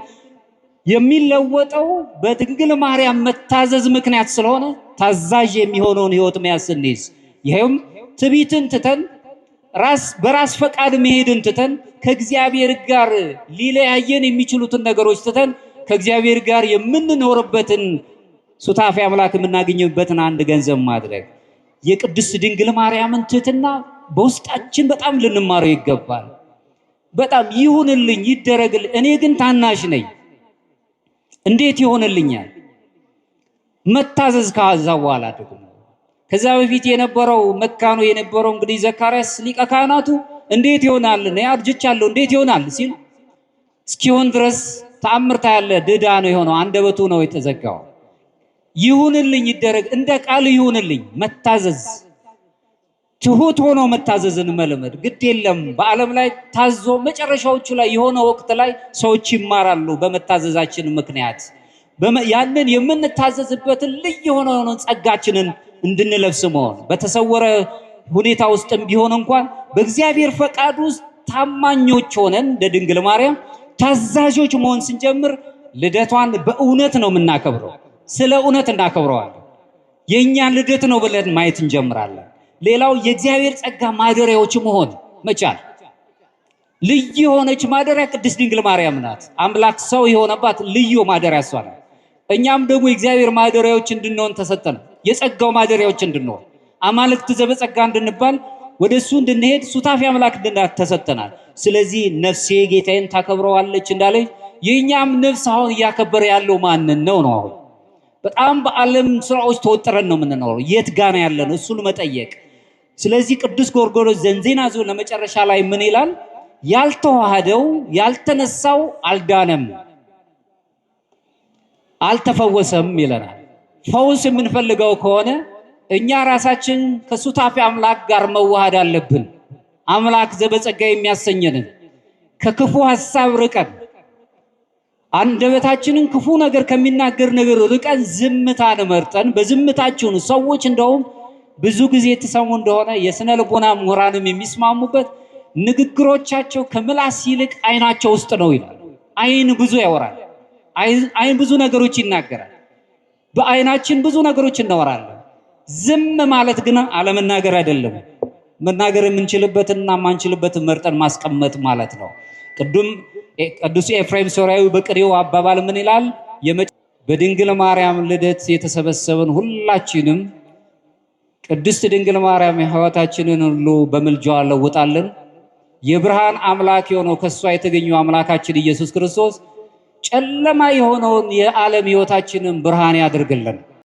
የሚለወጠው በድንግል ማርያም መታዘዝ ምክንያት ስለሆነ ታዛዥ የሚሆነውን ህይወት መያዝ ስንይዝ ይሄም ትዕቢትን ትተን በራስ ፈቃድ መሄድን ትተን ከእግዚአብሔር ጋር ሊለያየን የሚችሉትን ነገሮች ትተን ከእግዚአብሔር ጋር የምንኖርበትን ሱታፌ አምላክ የምናገኝበትን አንድ ገንዘብ ማድረግ የቅድስት ድንግል ማርያምን ትህትና በውስጣችን በጣም ልንማረው ይገባል። በጣም ይሁንልኝ ይደረግልኝ፣ እኔ ግን ታናሽ ነኝ፣ እንዴት ይሆንልኛል? መታዘዝ ከዛ በኋላ ደግሞ ከዛ በፊት የነበረው መካኑ የነበረው እንግዲህ ዘካርያስ ሊቀ ካህናቱ እንዴት ይሆናል እኔ አርጅቻለሁ እንዴት ይሆናል ሲል እስኪሆን ድረስ ተአምርታ ያለ ድዳ ነው የሆነው፣ አንደበቱ ነው የተዘጋው። ይሁንልኝ ይደረግ እንደ ቃል ይሁንልኝ። መታዘዝ ትሁት ሆኖ መታዘዝን መልመድ ግድ የለም። በዓለም ላይ ታዞ መጨረሻዎቹ ላይ የሆነ ወቅት ላይ ሰዎች ይማራሉ በመታዘዛችን ምክንያት። ያንን የምንታዘዝበትን ልዩ የሆነ ጸጋችንን እንድንለብስ መሆን በተሰወረ ሁኔታ ውስጥም ቢሆን እንኳን በእግዚአብሔር ፈቃድ ውስጥ ታማኞች ሆነን ለድንግል ማርያም ታዛዦች መሆን ስንጀምር ልደቷን በእውነት ነው የምናከብረው። ስለ እውነት እናከብረዋለን። የኛ ልደት ነው ብለን ማየት እንጀምራለን። ሌላው የእግዚአብሔር ጸጋ ማደሪያዎች መሆን መቻል። ልዩ የሆነች ማደሪያ ቅድስት ድንግል ማርያም ናት። አምላክ ሰው የሆነባት ልዩ ማደሪያ እሷ ናት። እኛም ደግሞ የእግዚአብሔር ማደሪያዎች እንድንሆን ተሰጠን። የጸጋው ማደሪያዎች እንድንሆን አማልክት ዘበጸጋ እንድንባል ወደሱ እንድንሄድ ሱታፌ አምላክ እንድናት ተሰጠናል። ስለዚህ ነፍሴ ጌታዬን ታከብረዋለች እንዳለች የኛም ነፍስ አሁን እያከበረ ያለው ማንን ነው? አሁን በጣም በዓለም ስራዎች ተወጥረን ነው የምንኖረው። የት ጋና ያለን እሱን መጠየቅ። ስለዚህ ቅዱስ ጎርጎርዮስ ዘንዜናዞ ለመጨረሻ ላይ ምን ይላል? ያልተዋሃደው ያልተነሳው አልዳነም አልተፈወሰም ይለናል። ፈውስ የምንፈልገው ከሆነ እኛ ራሳችን ከሱታፌ አምላክ ጋር መዋሃድ አለብን። አምላክ ዘበጸጋ የሚያሰኘንን ከክፉ ሐሳብ ርቀን አንደበታችንን ክፉ ነገር ከሚናገር ነገር ርቀን ዝምታን መርጠን በዝምታችን ሰዎች እንደውም ብዙ ጊዜ ተሰሙ እንደሆነ የስነ ልቦና ምሁራንም የሚስማሙበት ንግግሮቻቸው ከምላስ ይልቅ አይናቸው ውስጥ ነው ይላል። አይን ብዙ ያወራል። አይን ብዙ ነገሮች ይናገራል። በአይናችን ብዙ ነገሮች እናወራለን። ዝም ማለት ግን አለመናገር አይደለም። መናገር የምንችልበትና ማንችልበትን መርጠን ማስቀመጥ ማለት ነው። ቅዱስ ኤፍሬም ሶርያዊ በቅኔው አባባል ምን ይላል? በድንግል ማርያም ልደት የተሰበሰበን ሁላችንም ቅድስት ድንግል ማርያም ሕይወታችንን ሁሉ በምልጃዋ ለውጣልን። የብርሃን አምላክ የሆነው ከሷ የተገኘው አምላካችን ኢየሱስ ክርስቶስ ጨለማ የሆነውን የዓለም ሕይወታችንን ብርሃን ያድርግልን።